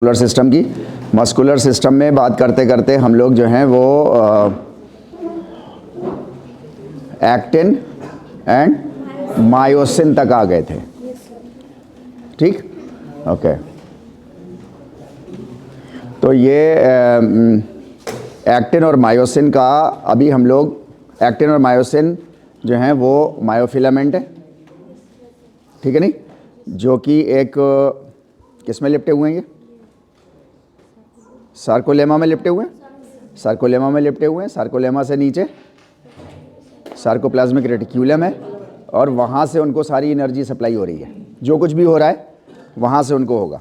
Muscular system की। Muscular system में बात करते करते हम लोग जो हैं वो एक्टिन एंड मायोसिन तक आ गए थे। ठीक, ओके। तो ये एक्टिन और मायोसिन का अभी हम लोग एक्टिन और मायोसिन जो हैं वो मायोफिलामेंट है, ठीक है नहीं, जो कि एक किस में लिपटे हुए हैं, ये सार्कोलेमा में लिपटे हुए हैं, सार्कोलेमा में लिपटे हुए हैं। सार्कोलेमा से नीचे सार्कोप्लाज्मिक रेटिक्यूलम है और वहाँ से उनको सारी एनर्जी सप्लाई हो रही है। जो कुछ भी हो रहा है वहाँ से उनको होगा,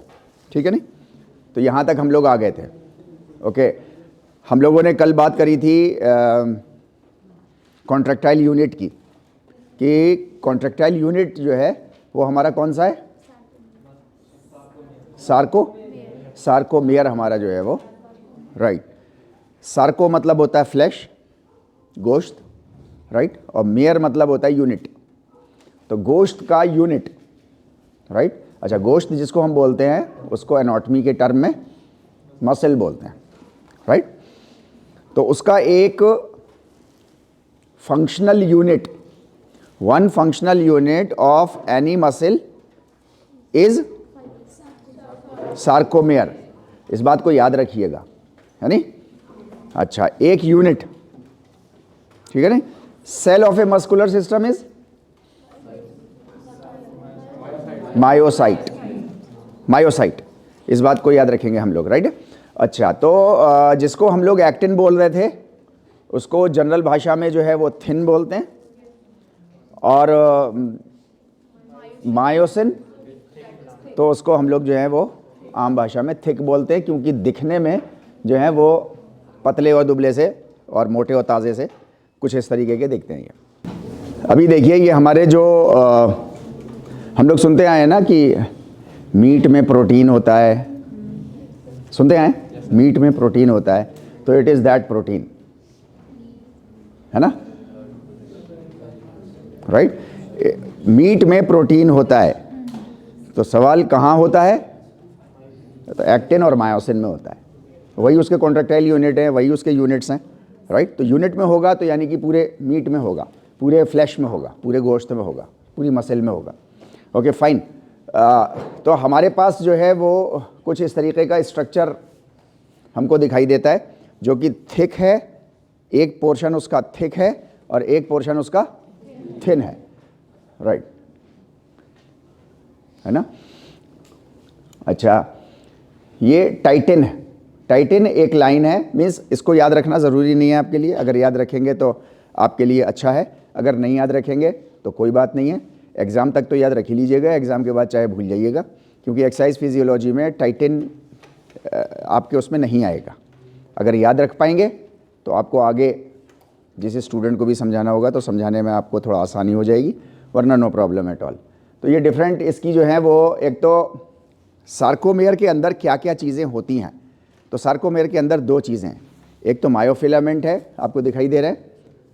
ठीक है नहीं। तो यहाँ तक हम लोग आ गए थे, ओके। हम लोगों ने कल बात करी थी कॉन्ट्रैक्टाइल यूनिट की, कि कॉन्ट्रैक्टाइल यूनिट जो है वो हमारा कौन सा है, सार्कोमेयर हमारा जो है वो, राइट। सार्को मतलब होता है फ्लैश, गोश्त, राइट, और मेयर मतलब होता है यूनिट। तो गोश्त का यूनिट, राइट। अच्छा, गोश्त जिसको हम बोलते हैं उसको एनाटॉमी के टर्म में मसल बोलते हैं, राइट। तो उसका एक functional unit, one functional unit of any muscle is sarcomere. इस बात को याद रखिएगा, है नहीं। अच्छा, एक यूनिट, ठीक है नहीं। Cell of a muscular system is myocyte, myocyte. इस बात को याद रखेंगे हम लोग, राइट। अच्छा, तो जिसको हम लोग एक्टिन बोल रहे थे उसको जनरल भाषा में जो है वो थिन बोलते हैं, और मायोसिन तो उसको हम लोग जो है वो आम भाषा में थिक बोलते हैं, क्योंकि दिखने में जो है वो पतले और दुबले से और मोटे और ताज़े से कुछ इस तरीके के दिखते हैं। ये अभी देखिए, ये हमारे जो हम लोग सुनते आए हैं ना कि मीट में प्रोटीन होता है, सुनते आए मीट में प्रोटीन होता है, तो इट इज़ दैट प्रोटीन, है ना, राइट। मीट में प्रोटीन होता है, तो सवाल कहाँ होता है, तो एक्टिन और मायोसिन में होता है। वही उसके कॉन्ट्रैक्टाइल यूनिट है, वही उसके यूनिट्स हैं, राइट। तो यूनिट में होगा तो यानी कि पूरे मीट में होगा, पूरे फ्लैश में होगा, पूरे गोश्त में होगा, पूरी मसल में होगा, ओके फाइन। तो हमारे पास जो है वो कुछ इस तरीके का स्ट्रक्चर हमको दिखाई देता है, जो कि थिक है, एक पोर्शन उसका थिक है और एक पोर्शन उसका थिन है, राइट, है ना। अच्छा, ये टाइटिन है। टाइटिन एक लाइन है, मीन्स इसको याद रखना ज़रूरी नहीं है आपके लिए। अगर याद रखेंगे तो आपके लिए अच्छा है, अगर नहीं याद रखेंगे तो कोई बात नहीं है। एग्ज़ाम तक तो याद रख ही लीजिएगा, एग्ज़ाम के बाद चाहे भूल जाइएगा, क्योंकि एक्सरसाइज फिजियोलॉजी में टाइटिन आपके उसमें नहीं आएगा। अगर याद रख पाएंगे तो आपको आगे जिस स्टूडेंट को भी समझाना होगा तो समझाने में आपको थोड़ा आसानी हो जाएगी, वरना नो प्रॉब्लम एट ऑल। तो ये डिफरेंट इसकी जो है वो, एक तो सार्कोमेयर के अंदर क्या क्या चीज़ें होती हैं। तो सार्कोमेयर के अंदर दो चीज़ें हैं, एक तो मायोफिलामेंट है, आपको दिखाई दे रहे हैं,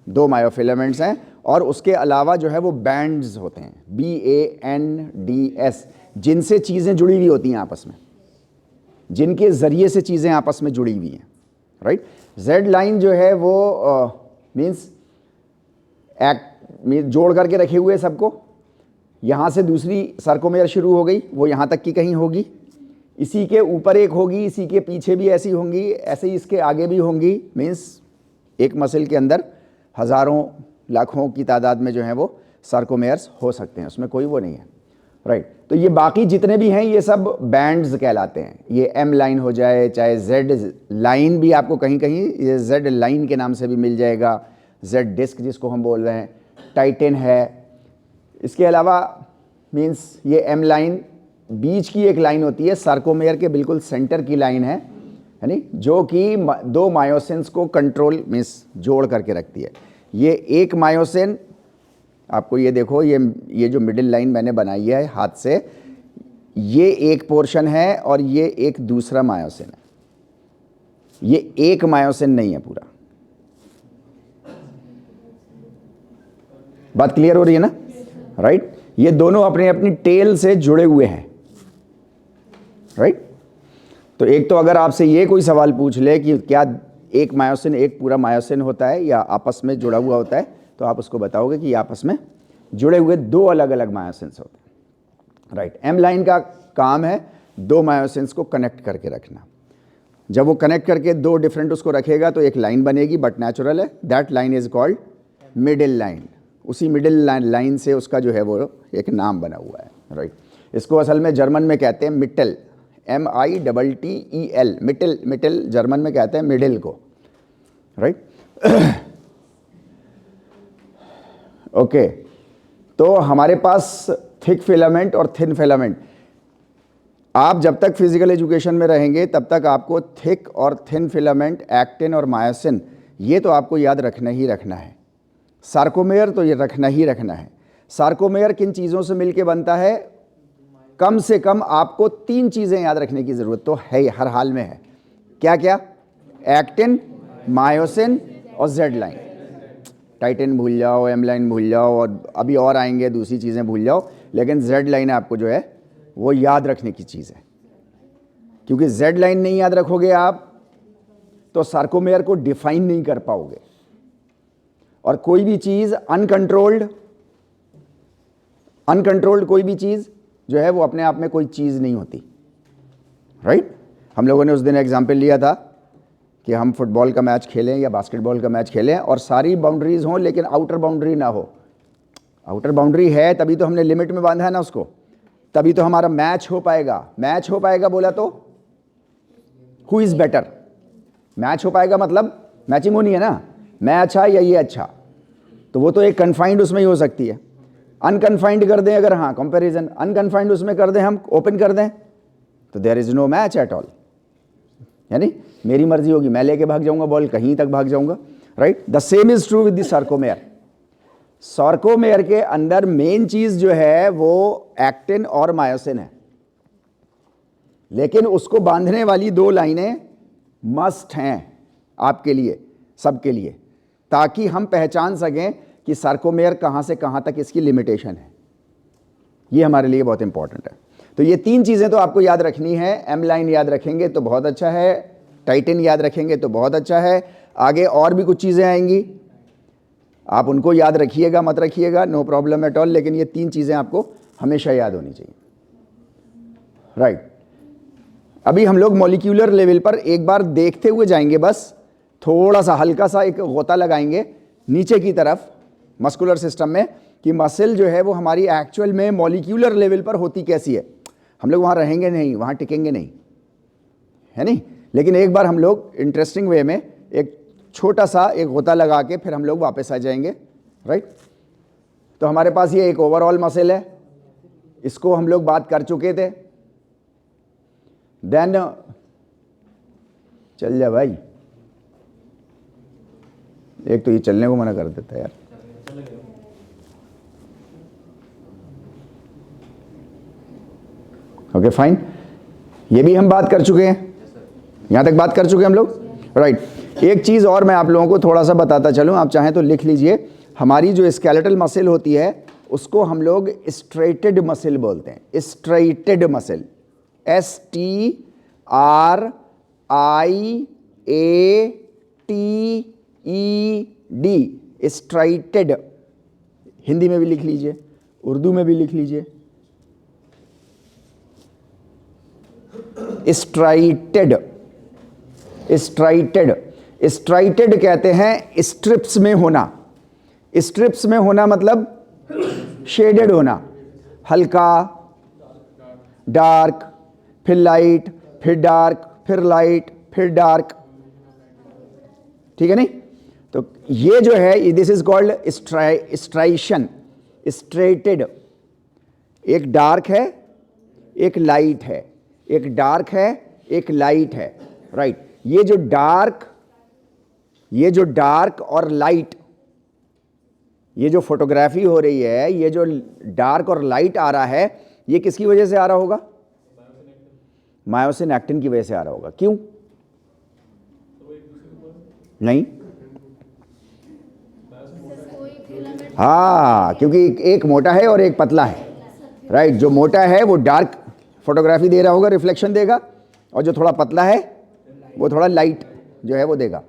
दो मायोफिलामेंट्स हैं, और उसके अलावा जो है वो बैंड्स होते हैं, BANDS, जिनसे चीज़ें जुड़ी हुई होती हैं आपस में, जिनके ज़रिए से चीज़ें आपस में जुड़ी हुई हैं, राइट। जेड लाइन जो है वो मीन्स जोड़ करके रखे हुए सबको, यहाँ से दूसरी सार्कोमेयर शुरू हो गई, वो यहाँ तक की कहीं होगी, इसी के ऊपर एक होगी, इसी के पीछे भी ऐसी होंगी, ऐसे ही इसके आगे भी होंगी। मीन्स एक मसल के अंदर हज़ारों लाखों की तादाद में जो है वो सार्कोमेयर्स हो सकते हैं, उसमें कोई वो नहीं है, राइट। तो ये बाकी जितने भी हैं ये सब बैंड्स कहलाते हैं। ये M लाइन हो जाए, चाहे Z लाइन भी आपको कहीं कहीं ये Z लाइन के नाम से भी मिल जाएगा, Z डिस्क जिसको हम बोल रहे हैं, टाइटिन है। इसके अलावा मीन्स ये M लाइन बीच की एक लाइन होती है, सार्कोमेयर के बिल्कुल सेंटर की लाइन है नहीं, जो कि दो मायोसिन्स को कंट्रोल मीन्स जोड़ करके रखती है। ये एक मायोसिन, आपको ये देखो, ये जो मिडिल लाइन मैंने बनाई है हाथ से, ये एक पोर्शन है और ये एक दूसरा मायोसिन है। ये एक मायोसिन नहीं है पूरा। बात क्लियर हो रही है ना, राइट। ये दोनों अपने अपनी टेल से जुड़े हुए हैं, राइट। तो एक तो अगर आपसे ये कोई सवाल पूछ ले कि क्या एक मायोसिन एक पूरा मायोसिन होता है या आपस में जुड़ा हुआ होता है, तो आप उसको बताओगे कि आपस में जुड़े हुए दो अलग अलग मायोसिन्स होते हैं, राइट। एम लाइन का काम है दो मायोसिन्स को कनेक्ट करके रखना। जब वो कनेक्ट करके दो डिफरेंट उसको रखेगा तो एक लाइन बनेगी, बट नेचुरल है, that line is called middle line. उसी मिडिल लाइन से उसका जो है वो एक नाम बना हुआ है, राइट। इसको असल में जर्मन में कहते हैं मिटल, MITTEL, मिटल। मिटल जर्मन में कहते हैं मिडिल को, राइट। ओके, तो हमारे पास थिक फिलामेंट और थिन फिलामेंट। आप जब तक फिजिकल एजुकेशन में रहेंगे तब तक आपको थिक और थिन फिलामेंट, एक्टिन और मायोसिन, ये तो आपको याद रखना ही रखना है। सार्कोमेयर तो ये रखना ही रखना है। सार्कोमेयर किन चीज़ों से मिलके बनता है? कम से कम आपको 3 चीज़ें याद रखने की ज़रूरत तो है, हर हाल में है। क्या क्या? एक्टिन, मायोसिन और जेड लाइन। टाइटिन भूल जाओ, एम लाइन भूल जाओ, और अभी और आएंगे दूसरी चीज़ें भूल जाओ, लेकिन जेड लाइन आपको जो है वो याद रखने की चीज़ है। क्योंकि जेड लाइन नहीं याद रखोगे आप तो सार्कोमेयर को डिफाइन नहीं कर पाओगे। और कोई भी चीज़ अनकंट्रोल्ड कोई भी चीज़ जो है वो अपने आप में कोई चीज़ नहीं होती, राइट। हम लोगों ने उस दिन एग्जाम्पल लिया था कि हम फुटबॉल का मैच खेलें या बास्केटबॉल का मैच खेलें और सारी बाउंड्रीज हों लेकिन आउटर बाउंड्री ना हो। आउटर बाउंड्री है तभी तो हमने लिमिट में बांधा है ना उसको, तभी तो हमारा मैच हो पाएगा। मैच हो पाएगा बोला तो हु इज़ बेटर? मैच हो पाएगा मतलब मैचिंग होनी है ना, मैं अच्छा या ये अच्छा, तो वो तो एक कन्फाइंड उसमें ही हो सकती है। अनकन्फाइंड कर दें अगर, हाँ कंपैरिजन अनकन्फाइंड उसमें कर दें, हम ओपन कर दें, तो there is no match at all. यानी मेरी मर्जी होगी, मैं लेके भाग जाऊंगा बॉल, कहीं तक भाग जाऊंगा, right. The same is true with the sarcomere. Sarcomere के अंदर मेन चीज जो है वो एक्टिन और मायोसिन है, लेकिन उसको बांधने वाली 2 लाइनें मस्ट हैं आपके लिए, सबके लिए, ताकि हम पहचान सकें कि सार्कोमेयर कहां से कहां तक इसकी लिमिटेशन है। ये हमारे लिए बहुत इंपॉर्टेंट है। तो ये 3 चीज़ें तो आपको याद रखनी है। एम लाइन याद रखेंगे तो बहुत अच्छा है, टाइटिन याद रखेंगे तो बहुत अच्छा है, आगे और भी कुछ चीज़ें आएंगी, आप उनको याद रखिएगा मत रखिएगा, नो प्रॉब्लम एट ऑल, लेकिन ये 3 चीज़ें आपको हमेशा याद होनी चाहिए, राइट। अभी हम लोग मॉलिक्यूलर लेवल पर एक बार देखते हुए जाएंगे, बस थोड़ा सा हल्का सा एक गोता लगाएंगे नीचे की तरफ मस्कुलर सिस्टम में, कि मसल जो है वो हमारी एक्चुअल में मॉलिक्यूलर लेवल पर होती कैसी है। हम लोग वहाँ रहेंगे नहीं, वहाँ टिकेंगे नहीं, है नहीं, लेकिन एक बार हम लोग इंटरेस्टिंग वे में एक छोटा सा एक गोता लगा के फिर हम लोग वापस आ जाएंगे, राइट। तो हमारे पास ये एक ओवरऑल मसल है, इसको हम लोग बात कर चुके थे। देन चल जा भाई, एक तो ये चलने को मना कर देता है यार। ओके फाइन, ये भी हम बात कर चुके हैं, यहां तक बात कर चुके हैं हम लोग, राइट। एक चीज और मैं आप लोगों को थोड़ा सा बताता चलूं, आप चाहें तो लिख लीजिए। हमारी जो स्केलेटल मसल होती है उसको हम लोग स्ट्रेटेड मसल बोलते हैं। Striated muscle, STRIATED, striated. Hindi में भी लिख लीजिए, उर्दू में भी लिख लीजिए, स्ट्राइटेड। स्ट्राइटेड, स्ट्राइटेड कहते हैं स्ट्रिप्स में होना। स्ट्रिप्स में होना मतलब शेडेड होना, हल्का, डार्क, फिर लाइट, फिर डार्क, फिर लाइट, फिर डार्क, ठीक है नहीं। तो ये जो है this is called striation, striated. एक डार्क है, एक लाइट है, एक डार्क है, एक लाइट है, राइट। ये जो डार्क और लाइट, ये जो फोटोग्राफी हो रही है, ये जो डार्क और लाइट आ रहा है, ये किसकी वजह से आ रहा होगा? मायोसिन एक्टिन की वजह से आ रहा होगा। क्यों? नहीं, हाँ, क्योंकि एक मोटा है और एक पतला है, राइट। जो मोटा है वो डार्क फोटोग्राफी दे रहा होगा, रिफ्लेक्शन देगा, और जो थोड़ा पतला है वो थोड़ा लाइट जो है वो देगा,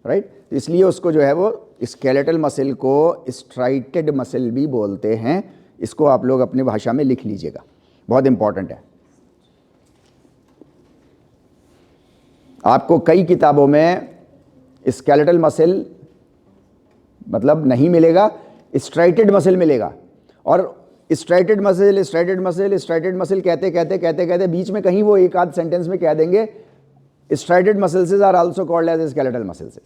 राइट। तो इसलिए उसको जो है वो स्केलेटल मसल को स्ट्राइटेड मसल भी बोलते हैं। इसको आप लोग अपनी भाषा में लिख लीजिएगा, बहुत इंपॉर्टेंट है। आपको कई किताबों में स्केलेटल मसल मतलब नहीं मिलेगा, स्ट्राइटेड मसल मिलेगा। और striated muscle striated muscle striated muscle कहते कहते कहते कहते बीच में कहीं वो एक आध सेंटेंस में कह देंगे striated muscles are also called as skeletal muscles.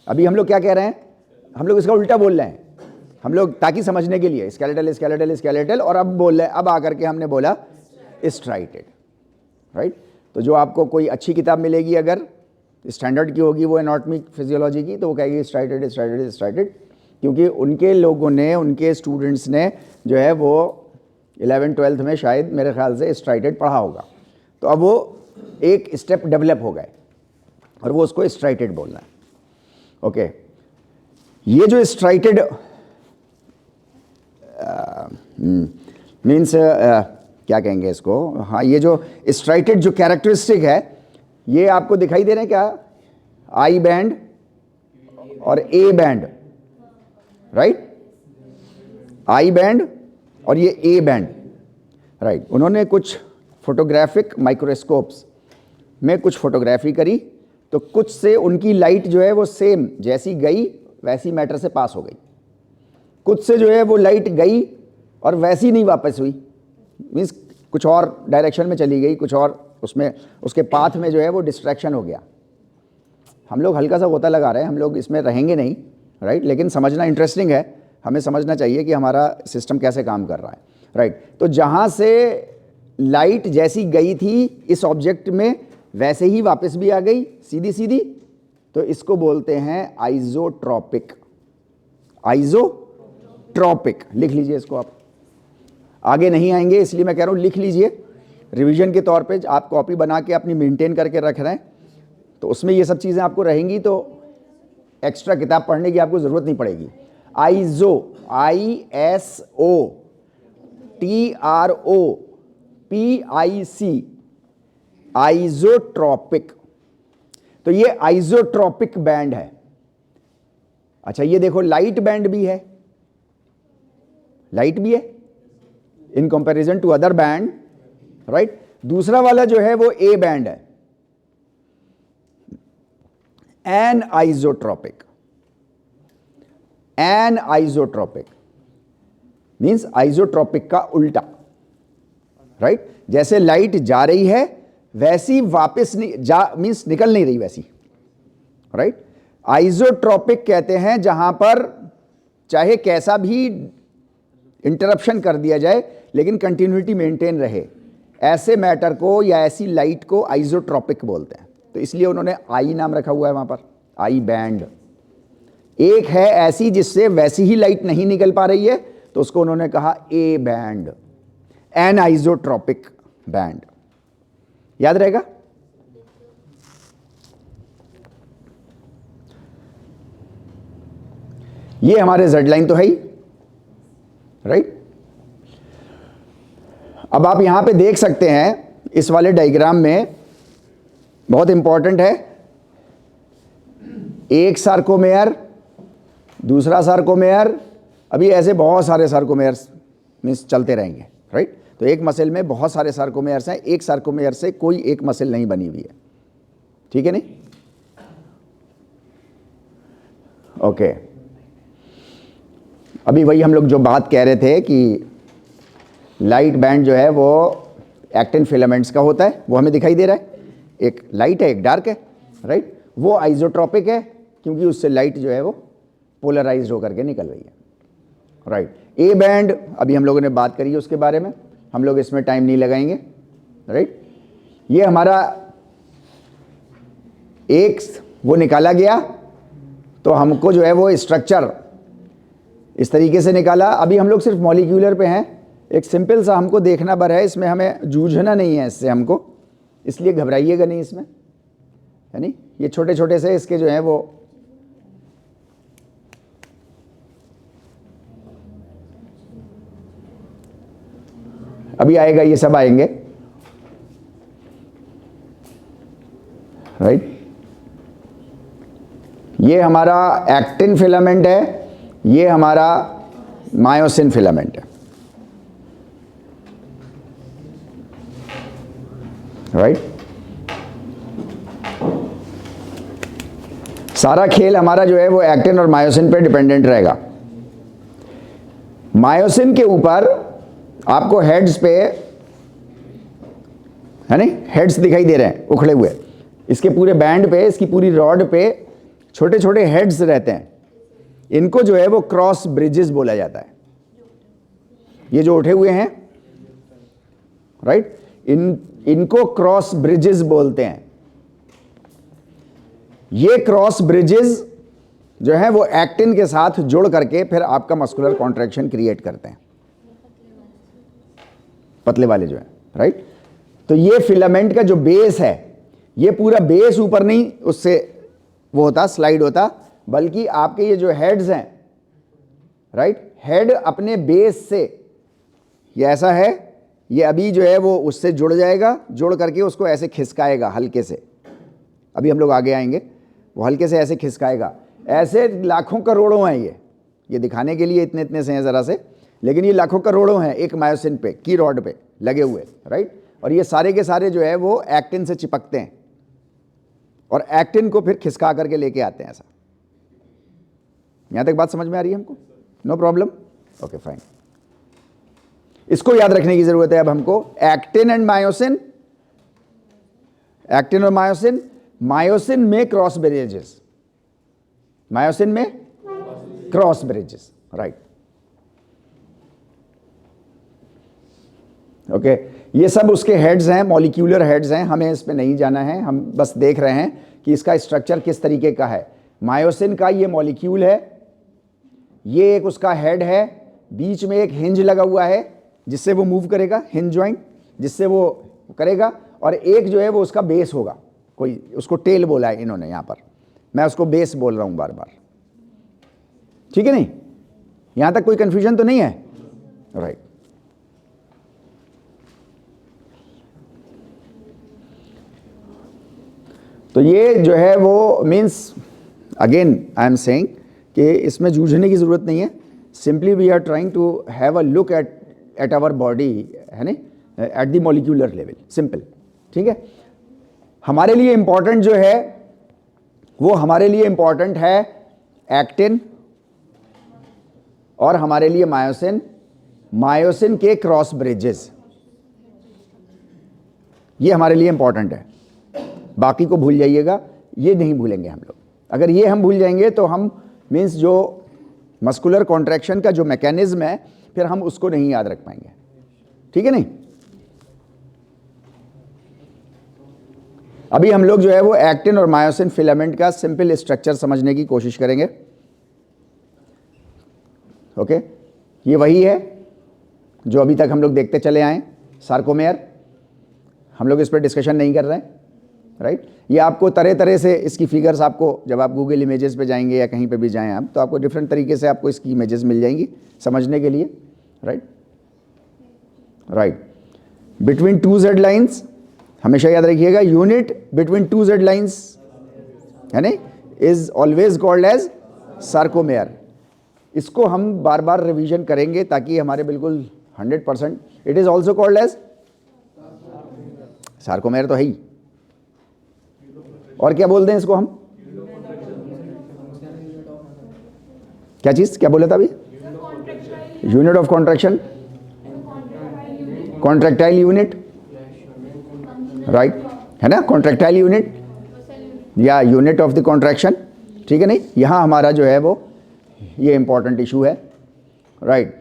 अभी हम लोग क्या कह रहे हैं, हम लोग इसका उल्टा बोल रहे हैं हम लोग, ताकि समझने के लिए स्केलेटल स्केलेटल स्केलेटल, और अब बोल रहे हैं, अब आकर के हमने बोला स्ट्राइटेड, राइट। तो जो आपको कोई अच्छी किताब मिलेगी अगर स्टैंडर्ड की होगी वो एनाटॉमी फिजियोलॉजी की, तो वो कहेगी स्ट्राइटेड स्ट्राइटेड स्ट्राइटेड, क्योंकि उनके लोगों ने, उनके स्टूडेंट्स ने जो है वो 11th-12th में शायद मेरे ख्याल से स्ट्राइटेड पढ़ा होगा। तो अब वो एक स्टेप डेवलप हो गए और वो उसको स्ट्राइटेड बोलना है। ओके, ये जो स्ट्राइटेड मीन्स क्या कहेंगे इसको, हाँ, ये जो स्ट्राइटेड जो कैरेक्टरिस्टिक है ये आपको दिखाई दे रहे हैं क्या, आई बैंड और A band, right, I band और ये ए बैंड, राइट। उन्होंने कुछ फोटोग्राफिक माइक्रोस्कोप्स में कुछ फोटोग्राफी करी, तो कुछ से उनकी लाइट जो है वो सेम जैसी गई वैसी मैटर से पास हो गई, कुछ से जो है वो लाइट गई और वैसी नहीं वापस हुई, मीन्स कुछ और डायरेक्शन में चली गई, कुछ और उसमें उसके पाथ में जो है वो डिस्ट्रैक्शन हो गया। हम लोग हल्का सा गोता लगा रहे हैं, हम लोग इसमें रहेंगे नहीं, राइट, लेकिन समझना इंटरेस्टिंग है, हमें समझना चाहिए कि हमारा सिस्टम कैसे काम कर रहा है, राइट। तो जहाँ से लाइट जैसी गई थी इस ऑब्जेक्ट में वैसे ही वापस भी आ गई सीधी सीधी, तो इसको बोलते हैं आइजोट्रॉपिक। आइजोट्रॉपिक लिख लीजिए इसको, आप आगे नहीं आएंगे इसलिए मैं कह रहा हूँ लिख लीजिए, रिवीजन के तौर पे आप कॉपी बना के अपनी मेंटेन करके रख रहे हैं, तो उसमें ये सब चीज़ें आपको रहेंगी, तो एक्स्ट्रा किताब पढ़ने की आपको ज़रूरत नहीं पड़ेगी। आइजो, ISOTROPIC, आइजोट्रॉपिक। तो ये आइजोट्रॉपिक बैंड है। अच्छा, ये देखो लाइट बैंड भी है, लाइट भी है in comparison to other band, right. दूसरा वाला जो है वो ए बैंड है, anisotropic. Anisotropic means isotropic का उल्टा, राइट। जैसे लाइट जा रही है वैसी वापस मीन्स निकल नहीं रही वैसी, राइट। आइजोट्रॉपिक कहते हैं जहां पर चाहे कैसा भी इंटरप्शन कर दिया जाए लेकिन कंटिन्यूटी मेंटेन रहे, ऐसे मैटर को या ऐसी लाइट को आइजोट्रॉपिक बोलते हैं। तो इसलिए उन्होंने आई नाम रखा हुआ है वहां पर, आई बैंड। एक है ऐसी जिससे वैसी ही लाइट नहीं निकल पा रही है, तो उसको उन्होंने कहा ए बैंड, एन आइजोट्रॉपिक बैंड। याद रहेगा? ये हमारे जेड लाइन तो है ही, राइट। अब आप यहां पे देख सकते हैं इस वाले डायग्राम में, बहुत इंपॉर्टेंट है, एक सार्कोमेयर, दूसरा सार्कोमेयर, अभी ऐसे बहुत सारे सार्कोमेयर्स मीन्स चलते रहेंगे, राइट। तो एक मसल में बहुत सारे सार्कोमेयर्स हैं, एक सार्कोमेयर से कोई एक मसल नहीं बनी हुई है, ठीक है नहीं? ओके, अभी वही हम लोग जो बात कह रहे थे कि लाइट बैंड जो है वो एक्टिन फिलामेंट्स का होता है, वो हमें दिखाई दे रहा है, एक लाइट है एक डार्क है, राइट। वो आइजोट्रॉपिक है क्योंकि उससे लाइट जो है वो पोलराइज्ड होकर के निकल रही है, राइट। ए बैंड अभी हम लोगों ने बात करी है उसके बारे में, हम लोग इसमें टाइम नहीं लगाएंगे, राइट। ये हमारा एक वो निकाला गया, तो हमको जो है वो स्ट्रक्चर इस तरीके से निकाला। अभी हम लोग सिर्फ मॉलिक्यूलर पे हैं, एक सिंपल सा हमको देखना भर है, इसमें हमें जूझना नहीं है इससे हमको, इसलिए घबराइएगा नहीं इसमें, है नहीं। ये छोटे छोटे से इसके जो है वो अभी आएगा, ये सब आएंगे। राइट। ये हमारा एक्टिन फिलामेंट है, ये हमारा मायोसिन फिलामेंट है, राइट। सारा खेल हमारा जो है वो एक्टिन और मायोसिन पे डिपेंडेंट रहेगा। मायोसिन के ऊपर आपको हेड्स पे, है नहीं, हेड्स दिखाई दे रहे हैं उखड़े हुए, इसके पूरे बैंड पे, इसकी पूरी रॉड पे छोटे छोटे हेड्स रहते हैं। इनको जो है वो क्रॉस ब्रिजेस बोला जाता है। ये जो उठे हुए हैं, राइट, इनको क्रॉस ब्रिजेस बोलते हैं। ये क्रॉस ब्रिजेस जो है वो एक्टिन के साथ जुड़ करके फिर आपका मस्कुलर कॉन्ट्रैक्शन क्रिएट करते हैं, पतले वाले जो है, राइट। तो ये फिलामेंट का जो बेस है, ये पूरा बेस ऊपर नहीं उससे वो होता, स्लाइड होता, बल्कि आपके ये जो हेड्स हैं, राइट, हेड अपने बेस से, ये ऐसा है, ये अभी जो है वो उससे जुड़ जाएगा, जुड़ करके उसको ऐसे खिसकाएगा हल्के से। अभी हम लोग आगे आएंगे, वो हल्के से ऐसे खिसकाएगा। ऐसे लाखों करोड़ों हैं ये दिखाने के लिए इतने इतने से हैं ज़रा से, लेकिन ये लाखों करोड़ों हैं एक मायोसिन पे, की रॉड पे लगे हुए, राइट। और ये सारे के सारे जो है वो एक्टिन से चिपकते हैं और एक्टिन को फिर खिसका करके लेके आते हैं। ऐसा, यहां तक बात समझ में आ रही है हमको? No problem, okay fine. इसको याद रखने की जरूरत है अब हमको, एक्टिन एंड मायोसिन, एक्टिन और मायोसिन, मायोसिन में क्रॉस ब्रिजेस, मायोसिन में क्रॉस ब्रिजेस, राइट, ओके। ये सब उसके हेड्स हैं, मॉलिक्यूलर हेड्स हैं, हमें इस पे नहीं जाना है, हम बस देख रहे हैं कि इसका स्ट्रक्चर किस तरीके का है। मायोसिन का ये मॉलिक्यूल है, ये एक उसका हेड है, बीच में एक हिंज लगा हुआ है जिससे वो मूव करेगा, हिंज जॉइंट जिससे वो करेगा, और एक जो है वो उसका बेस होगा, कोई उसको टेल बोला है इन्होंने यहाँ पर, मैं उसको बेस बोल रहा हूँ बार बार, ठीक है नहीं? यहाँ तक कोई कंफ्यूजन तो नहीं है, राइट। तो ये जो है वो means, again I am saying कि इसमें जूझने की ज़रूरत नहीं है, simply we are trying to have a look at our body, है नहीं, at the molecular level, simple, ठीक है। हमारे लिए इम्पॉर्टेंट जो है वो, हमारे लिए इम्पॉर्टेंट है एक्टिन और हमारे लिए मायोसिन, मायोसिन के क्रॉस ब्रिजेस, ये हमारे लिए इम्पॉर्टेंट है। बाकी को भूल जाइएगा, ये नहीं भूलेंगे हम लोग। अगर ये हम भूल जाएंगे तो हम मीन्स जो मस्कुलर कॉन्ट्रैक्शन का जो मैकेनिज्म है फिर हम उसको नहीं याद रख पाएंगे, ठीक है नहीं? अभी हम लोग जो है वो एक्टिन और मायोसिन फिलामेंट का सिंपल स्ट्रक्चर समझने की कोशिश करेंगे, ओके। ये वही है जो अभी तक हम लोग देखते चले आए, सार्कोमेयर, हम लोग इस पर डिस्कशन नहीं कर रहे हैं, राइट। ये आपको तरह तरह से इसकी फिगर्स, आपको जब आप गूगल इमेजेस पे जाएंगे या कहीं पे भी जाएं आप, तो आपको डिफरेंट तरीके से आपको इसकी इमेजेस मिल जाएंगी समझने के लिए, right, right. Between two Z lines, हमेशा याद रखिएगा, unit between two Z lines, है नहीं, is always called as sarcomere. इसको हम बार बार रिवीजन करेंगे ताकि हमारे बिल्कुल 100%, it is also called as sarcomere, तो है ही। और क्या बोलते हैं इसको हम, क्या चीज, क्या बोला था अभी? Unit of contraction, contractile unit, right, है ना, कॉन्ट्रैक्टाइल यूनिट या यूनिट ऑफ द कॉन्ट्रैक्शन, ठीक है नहीं? यहां हमारा जो है वो ये इंपॉर्टेंट इशू है, राइट।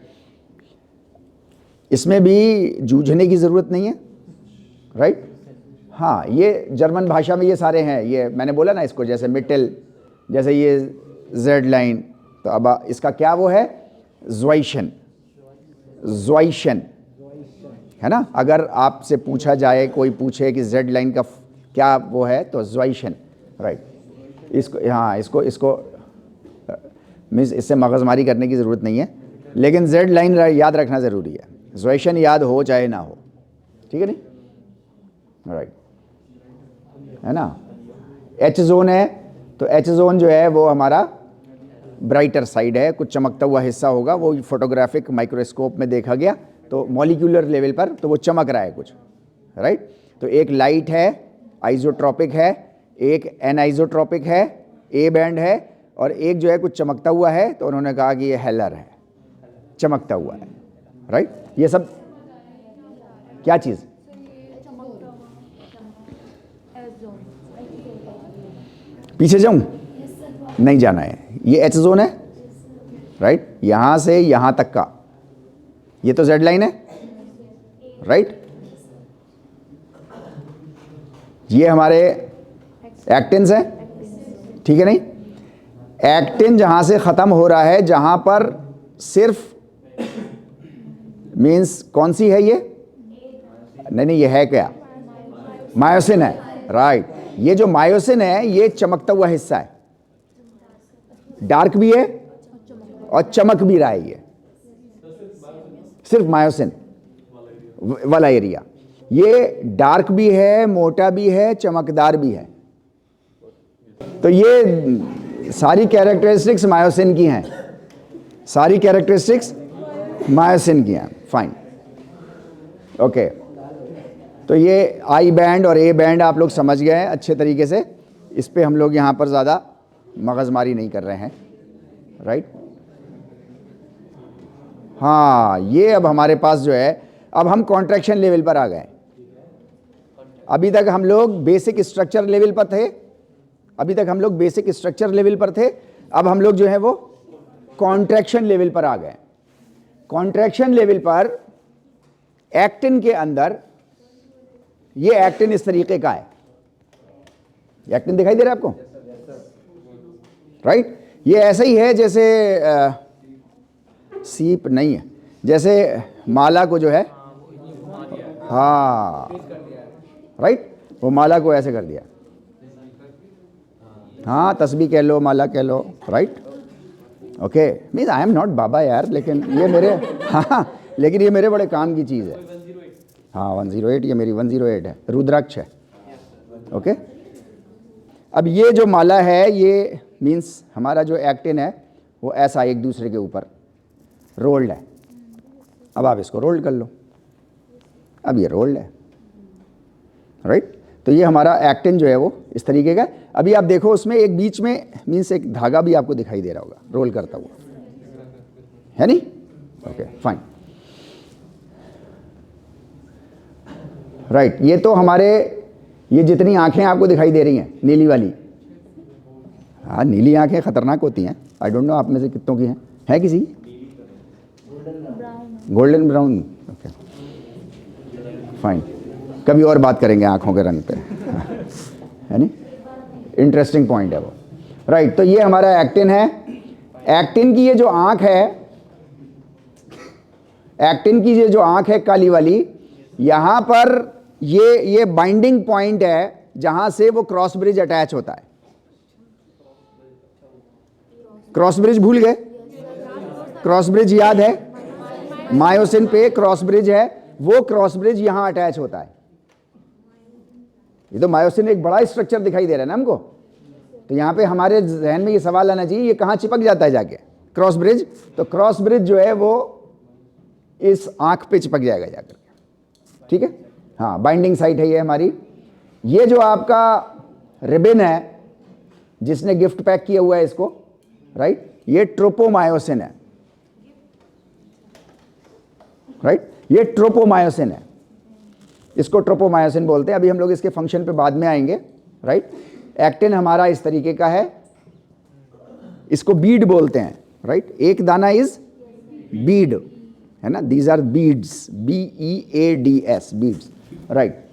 इसमें भी जूझने की जरूरत नहीं है, राइट। हाँ, ये जर्मन भाषा में ये सारे हैं, ये मैंने बोला ना इसको, जैसे मिटेल, जैसे ये जेड लाइन, तो अब इसका क्या वो है, ज़्वाइशन, ज़्वाइशन, है ना। अगर आपसे पूछा जाए, कोई पूछे कि जेड लाइन का क्या वो है, तो ज़्वाइशन, राइट। इसको, हाँ, इसको मीन्स इससे मगजमारी करने की ज़रूरत नहीं है, लेकिन जेड लाइन याद रखना ज़रूरी है, ज़्वाइशन याद हो चाहे ना हो, ठीक है नहीं, राइट, है ना। एच जोन है, तो एच जोन जो है वो हमारा ब्राइटर साइड है, कुछ चमकता हुआ हिस्सा होगा, वो फोटोग्राफिक माइक्रोस्कोप में देखा गया तो मॉलिक्यूलर लेवल पर तो वो चमक रहा है कुछ, राइट। तो एक लाइट है, आइसोट्रॉपिक है, एक एनआइसोट्रॉपिक है, ए बैंड है, और एक जो है कुछ चमकता हुआ है, तो उन्होंने कहा कि ये हेलर है, चमकता हुआ है, राइट। ये सब क्या चीज़, पीछे जाऊं, नहीं जाना है, ये एच जोन है, राइट, यहां से यहां तक का, ये तो जेड लाइन है, राइट। ये हमारे एक्टिन्स हैं, ठीक है नहीं। एक्टिन जहां से खत्म हो रहा है, जहां पर सिर्फ मीन्स कौन सी है ये, नहीं ये है क्या, मायोसिन है, राइट। ये जो मायोसिन है ये चमकता हुआ हिस्सा है, डार्क भी है और चमक भी रहा है, ये सिर्फ मायोसिन वाला एरिया, ये डार्क भी है, मोटा भी है, चमकदार भी है। तो ये सारी कैरेक्टरिस्टिक्स मायोसिन की हैं, सारी कैरेक्टरिस्टिक्स मायोसिन की हैं, फाइन, ओके। तो ये आई बैंड और ए बैंड आप लोग समझ गए हैं अच्छे तरीके से, इस पे हम लोग यहाँ पर ज़्यादा मगजमारी नहीं कर रहे हैं, राइट। हाँ, ये अब हमारे पास जो है, अब हम कॉन्ट्रैक्शन लेवल पर आ गए। अभी तक हम लोग बेसिक स्ट्रक्चर लेवल पर थे, अभी तक हम लोग बेसिक स्ट्रक्चर लेवल पर थे, अब हम लोग जो है वो कॉन्ट्रैक्शन लेवल पर आ गए। कॉन्ट्रैक्शन लेवल पर एक्टिन के अंदर, ये एक्टिन इस तरीके का है, एक्टिन दिखाई दे रहा है आपको, राइट। ये ऐसा ही है जैसे सीप नहीं है, जैसे माला को जो है, हाँ राइट, वो माला को ऐसे कर दिया, हाँ तस्बीह कह लो, माला कह लो, right, okay. Means I am not बाबा यार, लेकिन ये मेरे हाँ लेकिन ये मेरे बड़े काम की चीज़ है। हाँ 108, ये मेरी 108 है, रुद्राक्ष है, ओके। अब ये जो माला है, ये मीन्स हमारा जो एक्टिन है वो ऐसा एक दूसरे के ऊपर रोल्ड है। अब आप इसको रोल्ड कर लो, अब ये रोल्ड है, राइट। तो ये हमारा एक्टिन जो है वो इस तरीके का। अभी आप देखो उसमें एक बीच में मीन्स एक धागा भी आपको दिखाई दे रहा होगा रोल करता हुआ, है नहीं, ओके फाइन, राइट। ये तो हमारे, ये जितनी आंखें आपको दिखाई दे रही हैं नीली वाली, हाँ नीली आंखें खतरनाक होती हैं, आई डोंट नो आप में से कितनों की हैं, है किसी गोल्डन ब्राउन, ओके फाइन, कभी और बात करेंगे आंखों के रंग पे है नी, इंटरेस्टिंग पॉइंट है वो, राइट। तो ये हमारा एक्टिन है। एक्टिन की ये जो आंख है, एक्टिन की ये जो आंख है काली वाली, यहां पर ये बाइंडिंग पॉइंट है जहां से वो क्रॉस ब्रिज अटैच होता है। क्रॉस ब्रिज भूल गए, क्रॉस ब्रिज याद है, मायोसिन पे क्रॉस ब्रिज है, वो क्रॉस ब्रिज यहां अटैच होता है। ये तो मायोसिन एक बड़ा स्ट्रक्चर दिखाई दे रहा है ना हमको, तो यहां पे हमारे जहन में ये सवाल आना चाहिए, ये कहां चिपक जाता है जाके, क्रॉस ब्रिज। तो क्रॉस ब्रिज जो है वो इस आंख पे चिपक जाएगा जाकर, ठीक है, हाँ बाइंडिंग साइट है ये हमारी। ये जो आपका रिबन है जिसने गिफ्ट पैक किया हुआ है इसको, राइट, ये ट्रोपोमायोसिन है, राइट, ये ट्रोपोमायोसिन है, इसको ट्रोपोमायोसिन बोलते हैं। अभी हम लोग इसके फंक्शन पे बाद में आएंगे, राइट। एक्टिन हमारा इस तरीके का है, इसको बीड बोलते हैं, राइट, एक दाना इज बीड, है ना, these are beads, BEADS, beads, right.